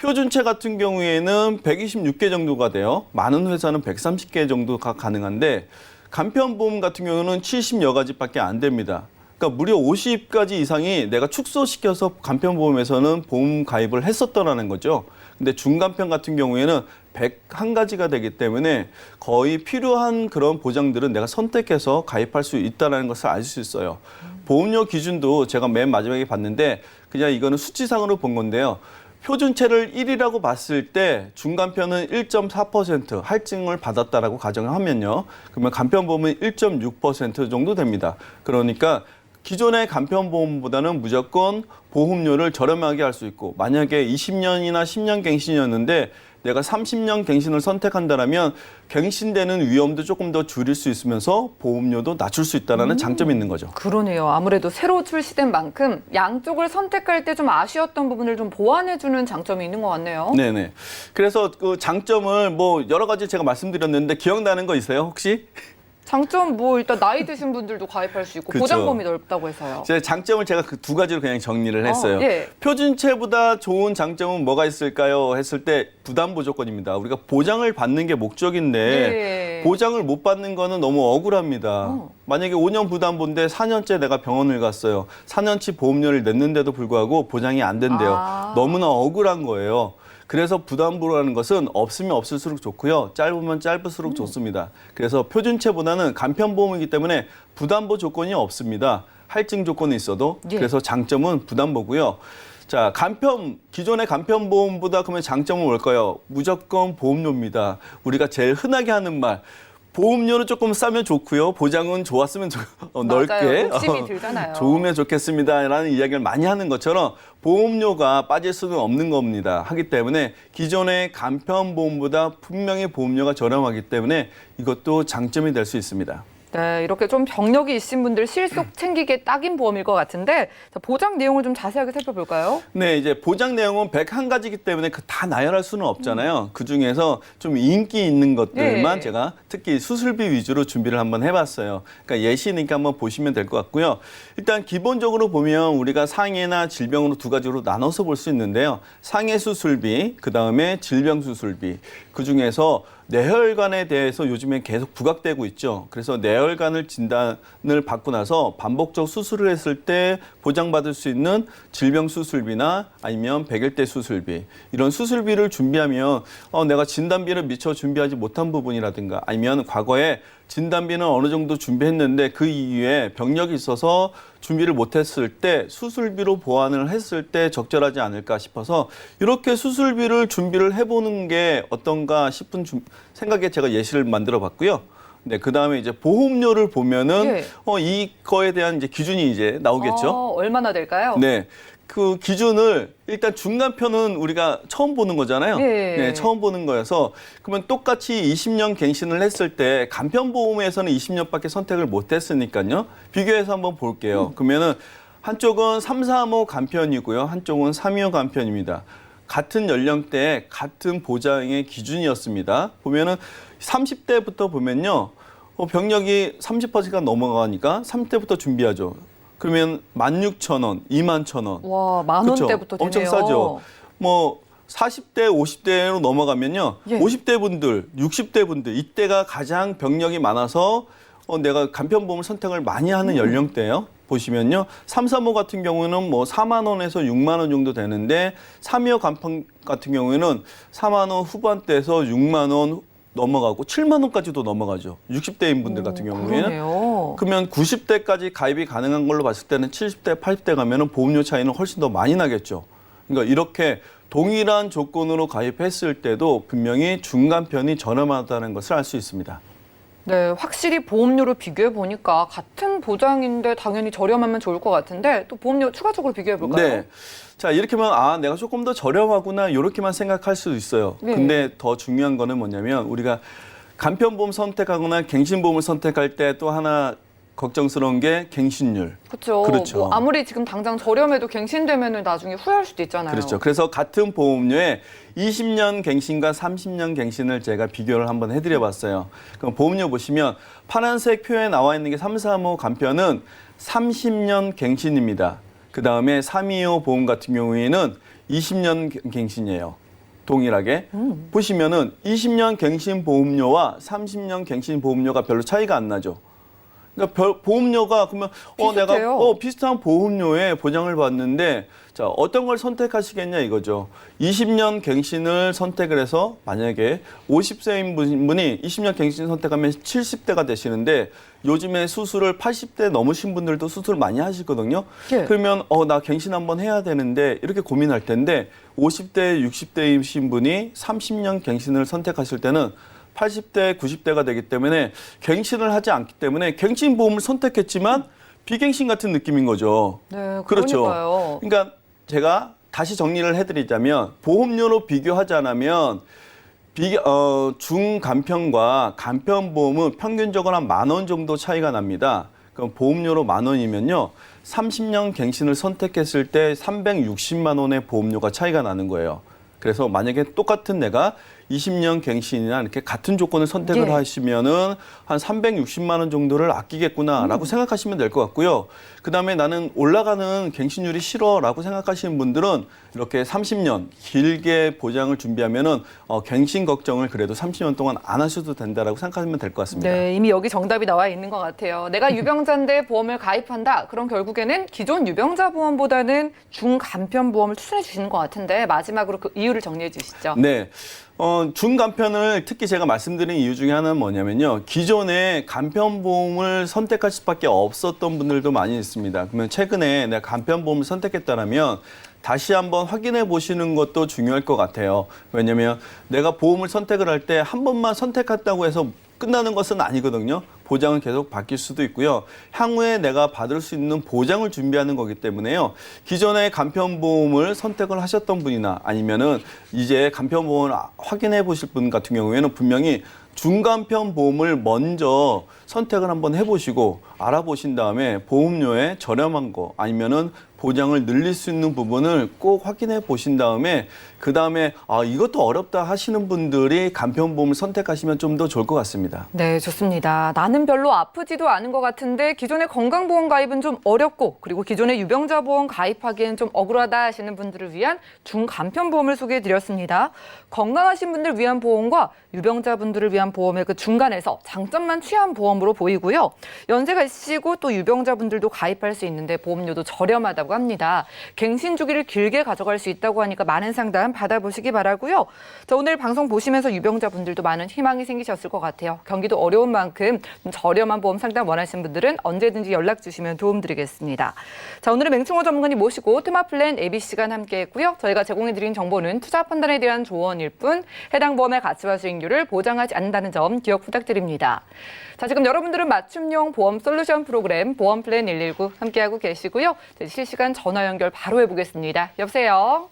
표준체 같은 경우에는 126개 정도가 돼요. 많은 회사는 130개 정도가 가능한데 간편보험 같은 경우는 70여 가지밖에 안 됩니다. 그러니까 무려 50가지 이상이 내가 축소시켜서 간편보험에서는 보험 가입을 했었더라는 거죠. 근데 중간편 같은 경우에는 101가지가 되기 때문에 거의 필요한 그런 보장들은 내가 선택해서 가입할 수 있다는 것을 알 수 있어요. 보험료 기준도 제가 맨 마지막에 봤는데 그냥 이거는 수치상으로 본 건데요. 표준체를 1이라고 봤을 때 중간편은 1.4% 할증을 받았다라고 가정을 하면요. 그러면 간편보험은 1.6% 정도 됩니다. 그러니까 기존의 간편보험보다는 무조건 보험료를 저렴하게 할 수 있고 만약에 20년이나 10년 갱신이었는데 내가 30년 갱신을 선택한다면 갱신되는 위험도 조금 더 줄일 수 있으면서 보험료도 낮출 수 있다는 장점이 있는 거죠. 그러네요. 아무래도 새로 출시된 만큼 양쪽을 선택할 때 좀 아쉬웠던 부분을 좀 보완해주는 장점이 있는 것 같네요. 네네. 그래서 그 장점을 뭐 여러 가지 제가 말씀드렸는데 기억나는 거 있어요, 혹시? 장점 뭐 일단 나이 드신 분들도 가입할 수 있고 그쵸. 보장 범위 넓다고 해서요. 제 장점을 제가 그 두 가지로 그냥 정리를 했어요. 예. 표준체보다 좋은 장점은 뭐가 있을까요? 했을 때 부담 보조건입니다. 우리가 보장을 받는 게 목적인데 예. 보장을 못 받는 거는 너무 억울합니다. 만약에 5년 부담보인데 4년째 내가 병원을 갔어요. 4년치 보험료를 냈는데도 불구하고 보장이 안 된대요. 아. 너무나 억울한 거예요. 그래서 부담보라는 것은 없으면 없을수록 좋고요. 짧으면 짧을수록 좋습니다. 그래서 표준체보다는 간편보험이기 때문에 부담보 조건이 없습니다. 할증 조건이 있어도. 예. 그래서 장점은 부담보고요. 자, 기존의 간편보험보다 그러면 장점은 뭘까요? 무조건 보험료입니다. 우리가 제일 흔하게 하는 말. 보험료는 조금 싸면 좋고요. 보장은 좋았으면 넓게. 욕심이 들잖아요. 좋으면 좋겠습니다라는 이야기를 많이 하는 것처럼 보험료가 빠질 수는 없는 겁니다. 하기 때문에 기존의 간편보험보다 분명히 보험료가 저렴하기 때문에 이것도 장점이 될 수 있습니다. 네, 이렇게 좀 병력이 있으신 분들 실속 챙기기에 딱인 보험일 것 같은데 자, 보장 내용을 좀 자세하게 살펴볼까요? 네, 이제 보장 내용은 101가지이기 때문에 다 나열할 수는 없잖아요. 그중에서 좀 인기 있는 것들만 네. 제가 특히 수술비 위주로 준비를 한번 해봤어요. 그러니까 예시니까 한번 보시면 될 것 같고요. 일단 기본적으로 보면 우리가 상해나 질병으로 두 가지로 나눠서 볼 수 있는데요. 상해 수술비, 그다음에 질병 수술비. 그중에서 뇌혈관에 대해서 요즘에 계속 부각되고 있죠. 그래서 뇌혈관을 진단을 받고 나서 반복적 수술을 했을 때 보장받을 수 있는 질병 수술비나 아니면 백일대 수술비 이런 수술비를 준비하면 내가 진단비를 미처 준비하지 못한 부분이라든가 아니면 과거에 진단비는 어느 정도 준비했는데 그 이후에 병력이 있어서 준비를 못했을 때 수술비로 보완을 했을 때 적절하지 않을까 싶어서 이렇게 수술비를 준비를 해보는 게 어떤가 싶은 생각에 제가 예시를 만들어 봤고요. 네, 그 다음에 이제 보험료를 보면은 이거에 대한 이제 기준이 이제 나오겠죠. 얼마나 될까요? 네. 그 기준을 일단 중간편은 우리가 처음 보는 거잖아요. 예. 네, 처음 보는 거여서 그러면 똑같이 20년 갱신을 했을 때 간편보험에서는 20년밖에 선택을 못 했으니까요. 비교해서 한번 볼게요. 그러면은 한쪽은 335 간편이고요. 한쪽은 325 간편입니다. 같은 연령대에 같은 보장의 기준이었습니다. 보면은 30대부터 보면요. 병력이 30%가 넘어가니까 30대부터 준비하죠. 그러면 16,000원, 21,000원. 와, 10,000원대부터 되네요. 엄청 싸죠. 뭐 40대, 50대로 넘어가면요. 예. 50대 분들, 60대 분들 이때가 가장 병력이 많아서 내가 간편보험을 선택을 많이 하는 연령대예요. 보시면요. 335 같은 경우는 뭐 4만 원에서 6만 원 정도 되는데 325 간편 같은 경우에는 4만 원 후반대에서 6만 원 넘어가고 7만 원까지도 넘어가죠. 60대인 분들 같은 경우에는. 그러네요. 그러면 90대까지 가입이 가능한 걸로 봤을 때는 70대, 80대 가면은 보험료 차이는 훨씬 더 많이 나겠죠. 그러니까 이렇게 동일한 조건으로 가입했을 때도 분명히 중간편이 저렴하다는 것을 알 수 있습니다. 네, 확실히 보험료로 비교해 보니까 같은 보장인데 당연히 저렴하면 좋을 것 같은데 또 보험료 추가적으로 비교해 볼까요? 네. 자, 이렇게 하면 내가 조금 더 저렴하구나 이렇게만 생각할 수도 있어요. 네. 근데 더 중요한 거는 뭐냐면 우리가 간편보험 선택하거나 갱신보험을 선택할 때 또 하나 걱정스러운 게 갱신율. 그렇죠. 뭐 아무리 지금 당장 저렴해도 갱신되면 나중에 후회할 수도 있잖아요. 그렇죠. 그래서 같은 보험료에 20년 갱신과 30년 갱신을 제가 비교를 한번 해드려 봤어요. 그럼 보험료 보시면 파란색 표에 나와 있는 게 335 간편은 30년 갱신입니다. 그 다음에 325 보험 같은 경우에는 20년 갱신이에요. 동일하게. 보시면은 20년 갱신 보험료와 30년 갱신 보험료가 별로 차이가 안 나죠. 그러니까 보험료가 그러면 비슷해요. 내가 비슷한 보험료에 보장을 받는데 자, 어떤 걸 선택하시겠냐 이거죠. 20년 갱신을 선택을 해서 만약에 50세인 분이 20년 갱신 선택하면 70대가 되시는데 요즘에 수술을 80대 넘으신 분들도 수술 많이 하시거든요. 예. 그러면 나 갱신 한번 해야 되는데 이렇게 고민할 텐데 50대, 60대이신 분이 30년 갱신을 선택하실 때는 80대, 90대가 되기 때문에 갱신을 하지 않기 때문에 갱신 보험을 선택했지만 비갱신 같은 느낌인 거죠. 네, 그렇죠. 그러니까요. 그러니까 제가 다시 정리를 해드리자면 보험료로 비교하자면 중간편과 간편보험은 평균적으로 한 10,000원 정도 차이가 납니다. 그럼 보험료로 10,000원이면요. 30년 갱신을 선택했을 때 360만 원의 보험료가 차이가 나는 거예요. 그래서 만약에 똑같은 내가 20년 갱신이나 이렇게 같은 조건을 선택을 예. 하시면은 한 360만 원 정도를 아끼겠구나라고 생각하시면 될 것 같고요. 그다음에 나는 올라가는 갱신율이 싫어라고 생각하시는 분들은 이렇게 30년 길게 보장을 준비하면은 갱신 걱정을 그래도 30년 동안 안 하셔도 된다라고 생각하시면 될 것 같습니다. 네, 이미 여기 정답이 나와 있는 것 같아요. 내가 유병자인데 보험을 가입한다. 그럼 결국에는 기존 유병자 보험보다는 중간편 보험을 추천해 주시는 것 같은데 마지막으로 그 이유를 정리해 주시죠. 네. 중간편을 특히 제가 말씀드린 이유 중에 하나는 뭐냐면요. 기존에 간편보험을 선택할 수밖에 없었던 분들도 많이 있습니다. 그러면 최근에 내가 간편보험을 선택했다면 다시 한번 확인해 보시는 것도 중요할 것 같아요. 왜냐하면 내가 보험을 선택을 할 때 한 번만 선택했다고 해서 끝나는 것은 아니거든요. 보장은 계속 바뀔 수도 있고요. 향후에 내가 받을 수 있는 보장을 준비하는 거기 때문에요. 기존에 간편보험을 선택을 하셨던 분이나 아니면은 이제 간편보험을 확인해 보실 분 같은 경우에는 분명히 중간편 보험을 먼저 선택을 한번 해보시고 알아보신 다음에 보험료에 저렴한 거 아니면은 보장을 늘릴 수 있는 부분을 꼭 확인해 보신 다음에 그 다음에 이것도 어렵다 하시는 분들이 간편보험을 선택하시면 좀 더 좋을 것 같습니다. 네, 좋습니다. 나는 별로 아프지도 않은 것 같은데 기존의 건강보험 가입은 좀 어렵고 그리고 기존의 유병자 보험 가입하기엔 좀 억울하다 하시는 분들을 위한 중간편보험을 소개해드렸습니다. 건강하신 분들 위한 보험과 유병자분들을 위한 보험의 그 중간에서 장점만 취한 보험으로 보이고요. 연세가 있으시고 또 유병자분들도 가입할 수 있는데 보험료도 저렴하다고 합니다. 갱신 주기를 길게 가져갈 수 있다고 하니까 많은 상담 받아보시기 바라고요. 자, 오늘 방송 보시면서 유병자분들도 많은 희망이 생기셨을 것 같아요. 경기도 어려운 만큼 좀 저렴한 보험 상담 원하시는 분들은 언제든지 연락 주시면 도움드리겠습니다. 자, 오늘은 맹충호 전문가님 모시고 테마플랜 AB 시간 함께했고요. 저희가 제공해드린 정보는 투자 판단에 대한 조언일 뿐 해당 보험의 가치와 수익률을 보장하지 않는다는 점 기억 부탁드립니다. 자, 지금 여러분들은 맞춤형 보험 솔루션 프로그램 보험플랜 119 함께하고 계시고요. 실시간 전화 연결 바로 해보겠습니다. 여보세요?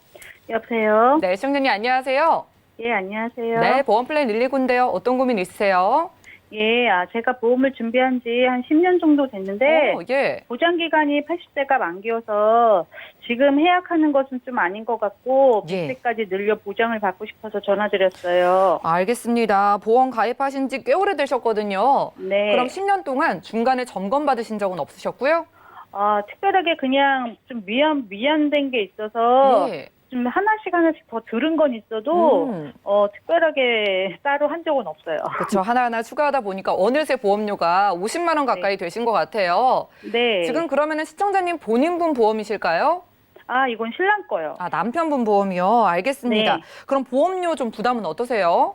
여보세요? 네, 시청자님 안녕하세요. 예, 안녕하세요. 네, 보험플랜 119인데요. 어떤 고민 있으세요? 예, 제가 보험을 준비한 지 한 10년 정도 됐는데, 예. 보장기간이 80세가 만기여서 지금 해약하는 것은 좀 아닌 것 같고, 예. 100세까지 늘려 보장을 받고 싶어서 전화드렸어요. 알겠습니다. 보험 가입하신 지 꽤 오래되셨거든요. 네. 그럼 10년 동안 중간에 점검 받으신 적은 없으셨고요? 특별하게 그냥 좀 미안된 게 있어서, 예. 좀 하나씩 더 들은 건 있어도, 특별하게 따로 한 적은 없어요. 그렇죠. 하나하나 추가하다 보니까 어느새 보험료가 50만 원 가까이 되신 것 같아요. 네. 지금 그러면은 시청자님 본인분 보험이실까요? 이건 신랑 거요. 남편분 보험이요. 알겠습니다. 네. 그럼 보험료 좀 부담은 어떠세요?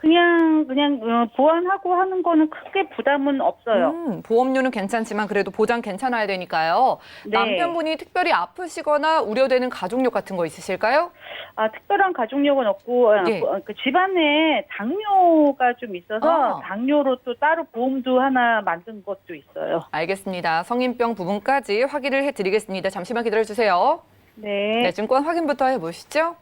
그냥 보완하고 하는 거는 크게 부담은 없어요. 보험료는 괜찮지만 그래도 보장 괜찮아야 되니까요. 네. 남편분이 특별히 아프시거나 우려되는 가족력 같은 거 있으실까요? 특별한 가족력은 없고 예. 그 집안에 당뇨가 좀 있어서 아. 당뇨로 또 따로 보험도 하나 만든 것도 있어요. 알겠습니다. 성인병 부분까지 확인을 해드리겠습니다. 잠시만 기다려주세요. 네. 네, 증권 확인부터 해보시죠.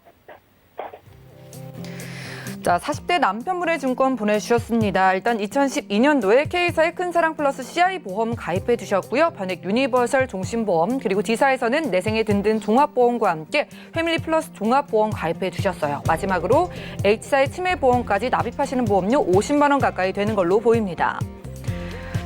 자, 40대 남편분의 증권 보내주셨습니다. 일단 2012년도에 K사의 큰사랑 플러스 CI 보험 가입해 주셨고요. 변액 유니버설 종신보험 그리고 D사에서는 내생의 든든 종합보험과 함께 패밀리 플러스 종합보험 가입해 주셨어요. 마지막으로 H사의 치매보험까지 납입하시는 보험료 50만 원 가까이 되는 걸로 보입니다.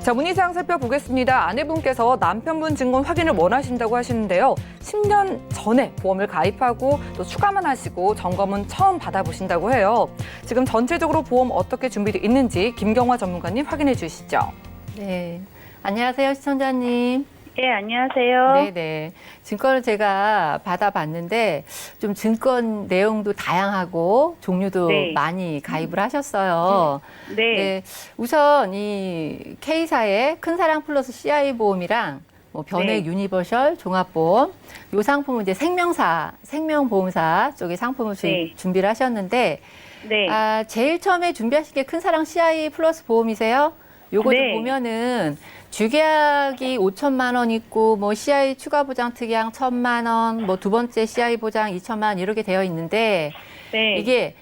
자, 문의사항 살펴보겠습니다. 아내분께서 남편분 증권 확인을 원하신다고 하시는데요. 10년 전에 보험을 가입하고 또 추가만 하시고 점검은 처음 받아보신다고 해요. 지금 전체적으로 보험 어떻게 준비되어 있는지 김경화 전문가님 확인해 주시죠. 네. 안녕하세요, 시청자님. 예, 안녕하세요. 네네. 증권을 제가 받아봤는데 좀 증권 내용도 다양하고 종류도 네. 많이 가입을 하셨어요. 네. 네. 우선 이 K사의 큰사랑 플러스 CI 보험이랑 뭐 변액 네. 유니버설 종합보험 요 상품은 이제 생명보험사 쪽에 상품을 네. 준비를 하셨는데 네. 제일 처음에 준비하신 게 큰사랑 CI 플러스 보험이세요? 요것도 네. 보면은 주계약이 5천만 원 있고 뭐 CI 추가 보장 특약 1,000만 원, 뭐 두 번째 CI 보장 2천만 원 이렇게 되어 있는데 네. 이게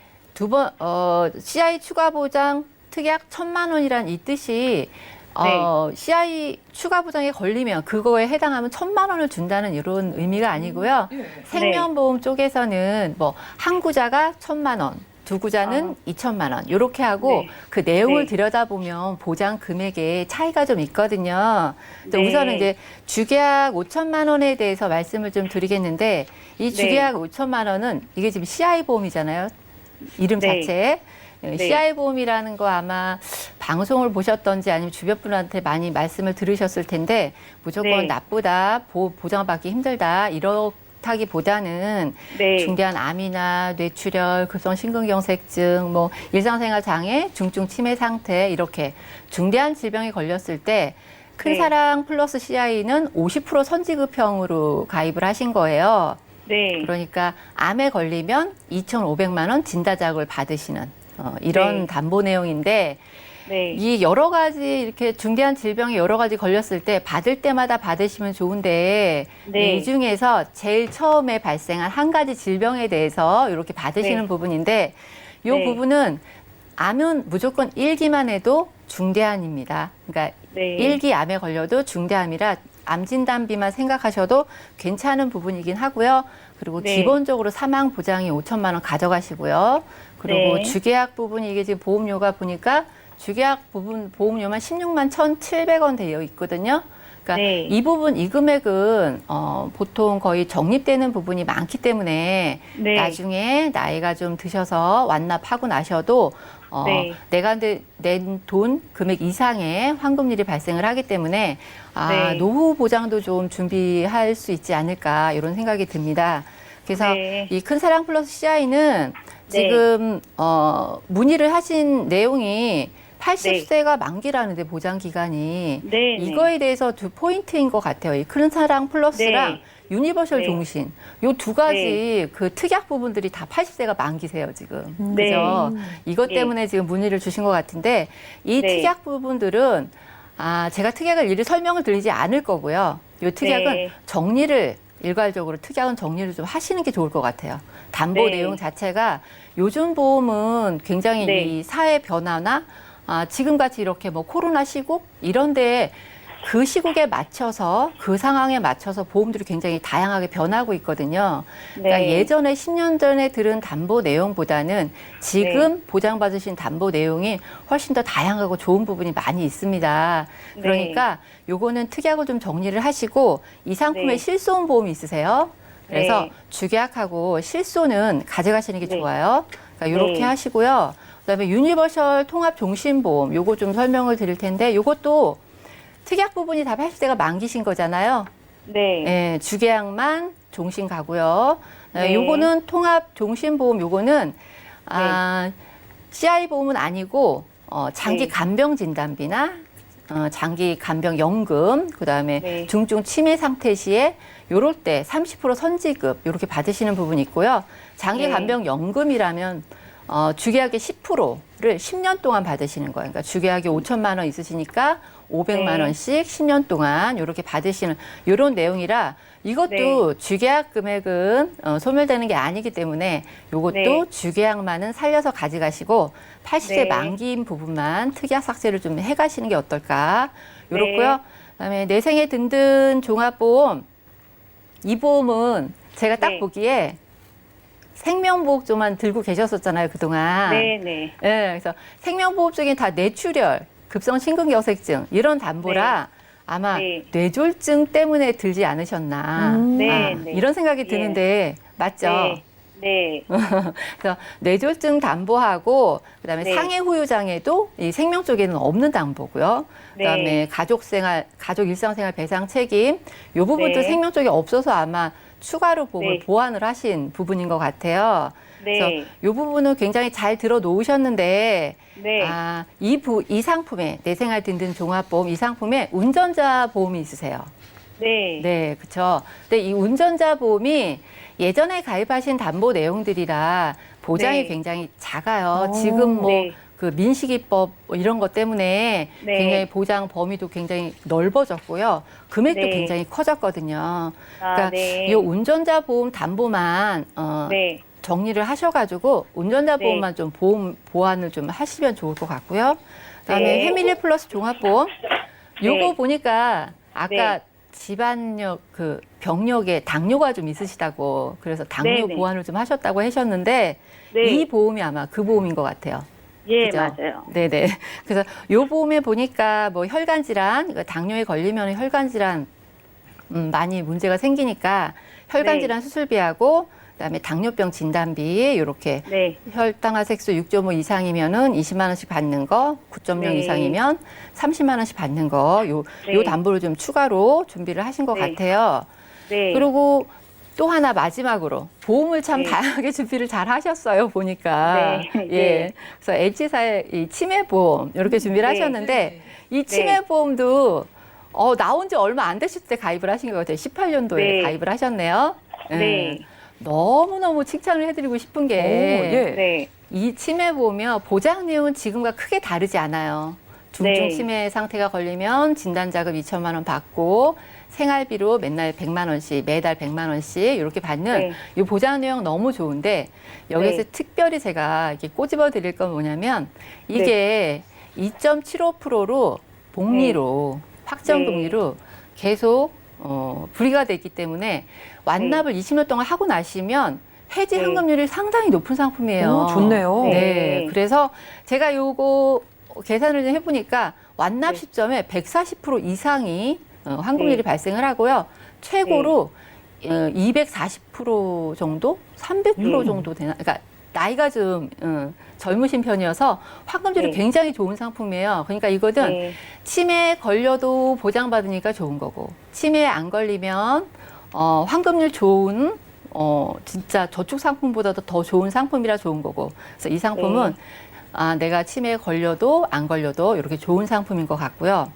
CI 추가 보장 특약 1,000만 원이란 이 뜻이 CI 추가 보장에 걸리면 그거에 해당하면 1,000만 원을 준다는 이런 의미가 아니고요. 생명보험 쪽에서는 뭐 한 구자가 1,000만 원, 두 구자는 2,000만 원 이렇게 하고 그 내용을 들여다보면 보장 금액에 차이가 좀 있거든요. 우선은 이제 주계약 5천만 원에 대해서 말씀을 좀 드리겠는데 이 주계약 5천만 원은 이게 지금 CI 보험이잖아요. 이름 자체에. CI 보험이라는 거 아마 방송을 보셨던지 아니면 주변 분한테 많이 말씀을 들으셨을 텐데 무조건 나쁘다, 보장받기 힘들다 이렇다기보다는 중대한 암이나 뇌출혈, 급성 심근경색증, 뭐 일상생활 장애, 중증 치매 상태 이렇게 중대한 질병에 걸렸을 때 큰사랑 플러스 CI는 50% 선지급형으로 가입을 하신 거예요. 그러니까 암에 걸리면 2,500만 원 진단자금을 받으시는 이런 담보 내용인데 이 여러 가지 이렇게 중대한 질병이 여러 가지 걸렸을 때 받을 때마다 받으시면 좋은데 이 중에서 제일 처음에 발생한 한 가지 질병에 대해서 이렇게 받으시는 부분인데 이 부분은 암은 무조건 1기만 해도 중대암입니다. 그러니까 1기 암에 걸려도 중대암이라 암 진단비만 생각하셔도 괜찮은 부분이긴 하고요. 그리고 기본적으로 사망 보장이 5천만 원 가져가시고요. 그리고 주계약 부분이 이게 지금 보험료가 보니까 주계약 부분 보험료만 16만 1,700원 되어 있거든요. 그러니까 이 부분, 이 금액은 보통 거의 적립되는 부분이 많기 때문에 나중에 나이가 좀 드셔서 완납하고 나셔도 내가 낸 돈 금액 이상의 환급률이 발생을 하기 때문에 노후 보장도 좀 준비할 수 있지 않을까 이런 생각이 듭니다. 그래서 이 큰사랑 플러스 CI는 지금 문의를 하신 내용이 80세가 만기라는데 보장 기간이 이거에 대해서 두 포인트인 것 같아요. 이 큰사랑 플러스랑 유니버셜 종신 요 두 가지 그 특약 부분들이 다 80세가 만기세요 지금. 그죠? 이것 때문에 지금 문의를 주신 것 같은데 이 특약 부분들은 제가 특약을 일일이 설명을 드리지 않을 거고요. 요 특약은 정리를 일괄적으로 특약은 정리를 좀 하시는 게 좋을 것 같아요. 담보 내용 자체가 요즘 보험은 굉장히 이 사회 변화나 지금같이 이렇게 뭐 코로나 시국 이런데 그 시국에 맞춰서 그 상황에 맞춰서 보험들이 굉장히 다양하게 변하고 있거든요. 그러니까 예전에 10년 전에 들은 담보 내용보다는 지금 보장받으신 담보 내용이 훨씬 더 다양하고 좋은 부분이 많이 있습니다. 그러니까 요거는 특약을 좀 정리를 하시고 이 상품에 실손 보험이 있으세요. 그래서 주계약하고 실손은 가져가시는 게 좋아요. 그러니까 이렇게 하시고요. 그다음에 유니버셜 통합 종신보험 요거 좀 설명을 드릴 텐데 요것도 특약 부분이 다 80세가 만기신 거잖아요. 주계약만 종신 가고요. 요거는 통합 종신보험 요거는 CI 보험은 아니고 장기 간병 진단비나 장기 간병 연금 그다음에 중증 치매 상태 시에 요럴 때 30% 선지급 이렇게 받으시는 부분이 있고요. 장기 간병 연금이라면 주계약의 10%를 10년 동안 받으시는 거예요. 그러니까 주계약이 5천만 원 있으시니까 500만 원씩 10년 동안 이렇게 받으시는 이런 내용이라 이것도 주계약 금액은 소멸되는 게 아니기 때문에 이것도 주계약만은 살려서 가져가시고 80세 만기인 부분만 특약 삭제를 좀 해가시는 게 어떨까. 이렇고요. 그다음에 내 생에 든든 종합보험 이 보험은 제가 딱 보기에 생명보험조만 들고 계셨었잖아요, 그동안. 그래서 생명보험 쪽에 다 뇌출혈, 급성 심근경색증 이런 담보라 아마 뇌졸중 때문에 들지 않으셨나. 이런 생각이 드는데 맞죠? 그래서 뇌졸중 담보하고 그다음에 상해 후유 장애도 이 생명 쪽에는 없는 담보고요. 그다음에 가족 일상생활 배상 책임 이 부분도 생명 쪽에 없어서 아마 추가로 보험을 보완을 하신 부분인 것 같아요. 그래서 이 부분은 굉장히 잘 들어 놓으셨는데 이 상품에 내 생활 든든 종합보험 이 상품에 운전자 보험이 있으세요. 그렇죠. 근데 이 운전자 보험이 예전에 가입하신 담보 내용들이라 보장이 굉장히 작아요. 지금 뭐 그 민식이법 이런 것 때문에 굉장히 보장 범위도 굉장히 넓어졌고요. 금액도 굉장히 커졌거든요. 그러니까 이 운전자 보험 담보만 정리를 하셔가지고 운전자 네. 보험만 좀 보완을 좀 하시면 좋을 것 같고요. 그다음에 네. 패밀리 플러스 종합보험 요거 네. 보니까 아까 네. 집안력 그 병력에 당뇨가 좀 있으시다고 그래서 당뇨 네, 네. 보완을 좀 하셨다고 하셨는데 네. 이 보험이 아마 그 보험인 것 같아요. 예, 그죠? 맞아요. 네네. 그래서 요 보험에 보니까 뭐 혈관 질환, 당뇨에 걸리면 혈관 질환 많이 문제가 생기니까 혈관 네. 질환 수술비하고 그다음에 당뇨병 진단비 이렇게 네. 혈당화 색소 6.5 이상이면은 20만 원씩 받는 거, 9.0 네. 이상이면 30만 원씩 받는 거, 요 네. 담보를 좀 추가로 준비를 하신 것 네. 같아요. 네. 그리고 또 하나 마지막으로 보험을 참 네. 다양하게 준비를 잘 하셨어요 보니까. 네. 예. 네. 그래서 H사의 이 치매보험 이렇게 준비를 네. 하셨는데 이 치매보험도 나온 지 얼마 안 되실 때 가입을 하신 것 같아요. 18년도에 네. 가입을 하셨네요. 네. 너무너무 칭찬을 해드리고 싶은 게 네. 이 치매보험이요. 보장 내용은 지금과 크게 다르지 않아요. 중증 네. 치매 상태가 걸리면 진단자금 2천만 원 받고 생활비로 맨날 100만 원씩 매달 100만 원씩 이렇게 받는 네. 이 보장 내용 너무 좋은데 여기서 네. 특별히 제가 이렇게 꼬집어 드릴 건 뭐냐면 이게 2.75%로 복리로 확정 네. 금리로 계속 불이가 됐기 때문에 완납을 20년 동안 하고 나시면 해지 네. 환급률이 상당히 높은 상품이에요. 좋네요. 네. 네. 그래서 제가 요거 계산을 좀 해보니까 완납 네. 시점에 140% 이상이 환급률이 네. 발생을 하고요. 최고로 240% 정도, 300% 정도 되나. 그러니까 나이가 좀 젊으신 편이어서 환급률이 네. 굉장히 좋은 상품이에요. 그러니까 이거는 네. 치매에 걸려도 보장받으니까 좋은 거고, 치매에 안 걸리면 환급률 좋은 진짜 저축 상품보다도 더 좋은 상품이라 좋은 거고. 그래서 이 상품은 내가 치매에 걸려도 안 걸려도 이렇게 좋은 상품인 것 같고요.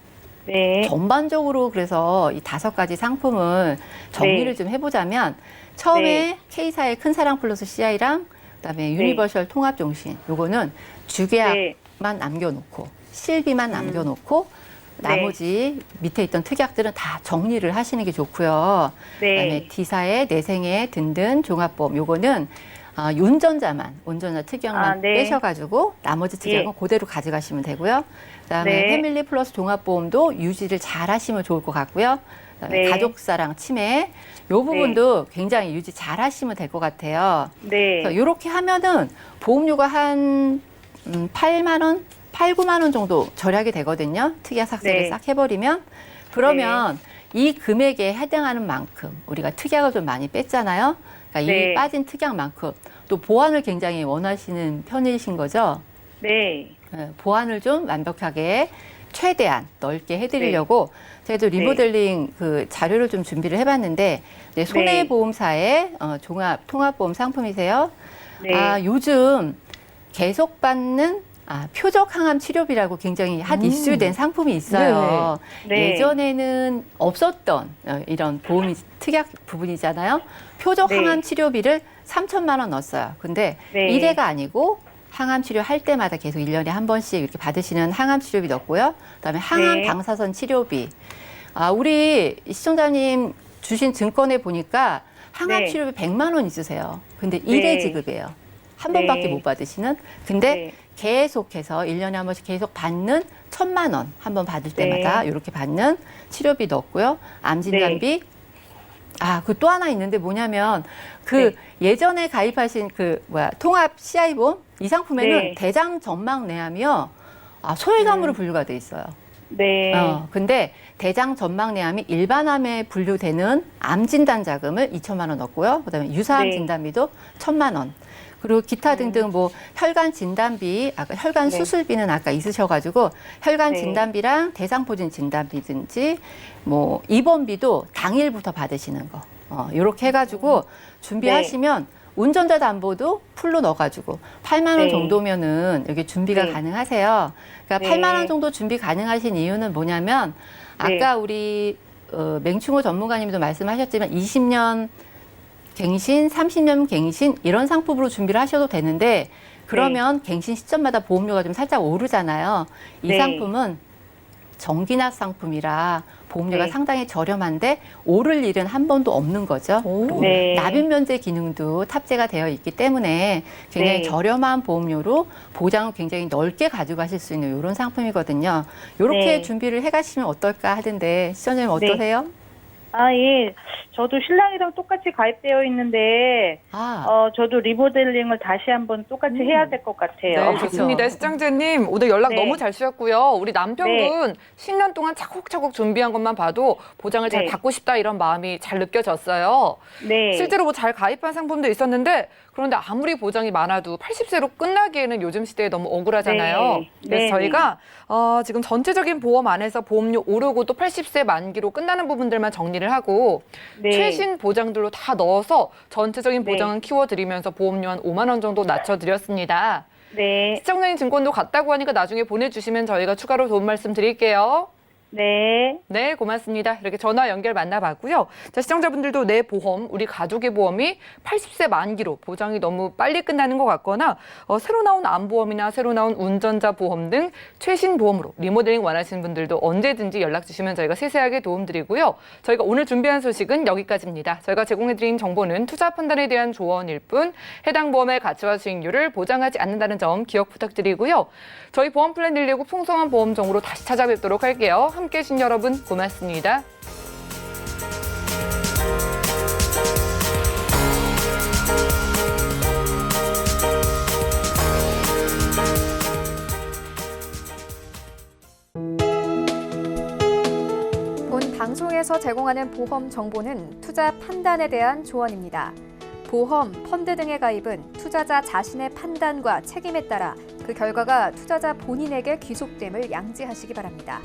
네. 전반적으로 그래서 이 5가지 상품을 정리를 네. 좀 해보자면 처음에 네. K사의 큰 사랑 플러스 CI랑 그다음에 유니버셜 통합 종신 요거는 주계약만 네. 남겨놓고 실비만 남겨놓고 네. 나머지 밑에 있던 특약들은 다 정리를 하시는 게 좋고요. 그다음에 네. D사의 내생애 든든 종합보험 요거는 운전자 특약만 네. 빼셔가지고 나머지 특약은 예. 그대로 가져가시면 되고요. 그다음에 네. 패밀리 플러스 종합보험도 유지를 잘 하시면 좋을 것 같고요. 그다음에 네. 가족사랑 치매 요 부분도 굉장히 유지 잘 하시면 될 것 같아요. 네. 그래서 이렇게 하면은 보험료가 한 8만 원, 8, 9만 원 정도 절약이 되거든요. 특약 삭세를 네. 싹 해버리면 그러면 이 금액에 해당하는 만큼 우리가 특약을 좀 많이 뺐잖아요. 그러니까 네. 이 빠진 특약만큼 또 보완을 굉장히 원하시는 편이신 거죠. 네. 보완을 좀 완벽하게 최대한 넓게 해드리려고 저희도 리모델링 그 자료를 좀 준비를 해봤는데 네, 손해보험사의 통합보험 상품이세요. 네. 요즘 계속 받는 표적 항암 치료비라고 굉장히 핫 이슈된 상품이 있어요. 네. 예전에는 없었던 이런 보험이 특약 부분이잖아요. 표적 네. 항암 치료비를 3천만 원 넣었어요. 근데 네. 1회가 아니고 항암 치료 할 때마다 계속 1년에 한 번씩 이렇게 받으시는 항암 치료비 넣고요. 그다음에 항암 네. 방사선 치료비. 우리 시청자님 주신 증권에 보니까 항암 네. 치료비 100만 원 있으세요. 근데 네. 1회 지급이에요. 한 번밖에 네. 못 받으시는. 근데 네. 계속해서 1년에 한 번씩 계속 받는 1,000만 원 한 번 받을 네. 때마다 이렇게 받는 치료비 넣었고요. 암 진단비. 그 또 하나 있는데 뭐냐면 네. 예전에 가입하신 통합 CI보험 이 상품에는 네. 대장 전막 내암이요. 소외감으로 분류가 돼 있어요. 네. 근데 대장 전막 내암이 일반암에 분류되는 암 진단 자금을 2천만 원 넣었고요. 그다음에 유사암 네. 진단비도 1,000만 원. 그리고 기타 등등 혈관 진단비, 혈관 네. 수술비는 아까 있으셔가지고 혈관 네. 진단비랑 대상포진 진단비든지 입원비도 당일부터 받으시는 거. 이렇게 해가지고 준비하시면 운전자 담보도 풀로 넣어가지고 8만 원 네. 정도면은 여기 준비가 네. 가능하세요. 그러니까 네. 8만 원 정도 준비 가능하신 이유는 뭐냐면 아까 우리 맹충호 전문가님도 말씀하셨지만 20년 갱신, 30년 갱신 이런 상품으로 준비를 하셔도 되는데 그러면 갱신 시점마다 보험료가 좀 살짝 오르잖아요. 이 네. 상품은 정기납 상품이라 보험료가 네. 상당히 저렴한데 오를 일은 한 번도 없는 거죠. 그리고 네. 납입 면제 기능도 탑재가 되어 있기 때문에 굉장히 네. 저렴한 보험료로 보장을 굉장히 넓게 가져가실 수 있는 이런 상품이거든요. 이렇게 네. 준비를 해가시면 어떨까 하던데 시청자님 어떠세요? 아, 예. 저도 신랑이랑 똑같이 가입되어 있는데, 저도 리모델링을 다시 한번 똑같이 해야 될 것 같아요. 네, 좋습니다. 시청자님, 오늘 연락 네. 너무 잘 주셨고요. 우리 남편분 10년 동안 차곡차곡 준비한 것만 봐도 보장을 잘 네. 받고 싶다 이런 마음이 잘 느껴졌어요. 네. 실제로 뭐 잘 가입한 상품도 있었는데 그런데 아무리 보장이 많아도 80세로 끝나기에는 요즘 시대에 너무 억울하잖아요. 네. 그래서 네. 저희가 지금 전체적인 보험 안에서 보험료 오르고 또 80세 만기로 끝나는 부분들만 정리를 하고 네. 최신 보장들로 다 넣어서 전체적인 네. 보장은 키워드리면서 보험료 한 5만 원 정도 낮춰드렸습니다. 네. 시청자님 증권도 같다고 하니까 나중에 보내주시면 저희가 추가로 도움 말씀 드릴게요. 네. 네, 고맙습니다. 이렇게 전화 연결 만나봤고요. 자, 시청자분들도 내 보험, 우리 가족의 보험이 80세 만기로 보장이 너무 빨리 끝나는 것 같거나 새로 나온 암보험이나 새로 나온 운전자 보험 등 최신 보험으로 리모델링 원하시는 분들도 언제든지 연락 주시면 저희가 세세하게 도움드리고요. 저희가 오늘 준비한 소식은 여기까지입니다. 저희가 제공해드린 정보는 투자 판단에 대한 조언일 뿐 해당 보험의 가치와 수익률을 보장하지 않는다는 점 기억 부탁드리고요. 저희 보험 플랜 119 풍성한 보험 정보로 다시 찾아뵙도록 할게요. 함께해 주신 여러분 고맙습니다. 본 방송에서 제공하는 보험 정보는 투자 판단에 대한 조언입니다. 보험, 펀드 등의 가입은 투자자 자신의 판단과 책임에 따라 그 결과가 투자자 본인에게 귀속됨을 양지하시기 바랍니다.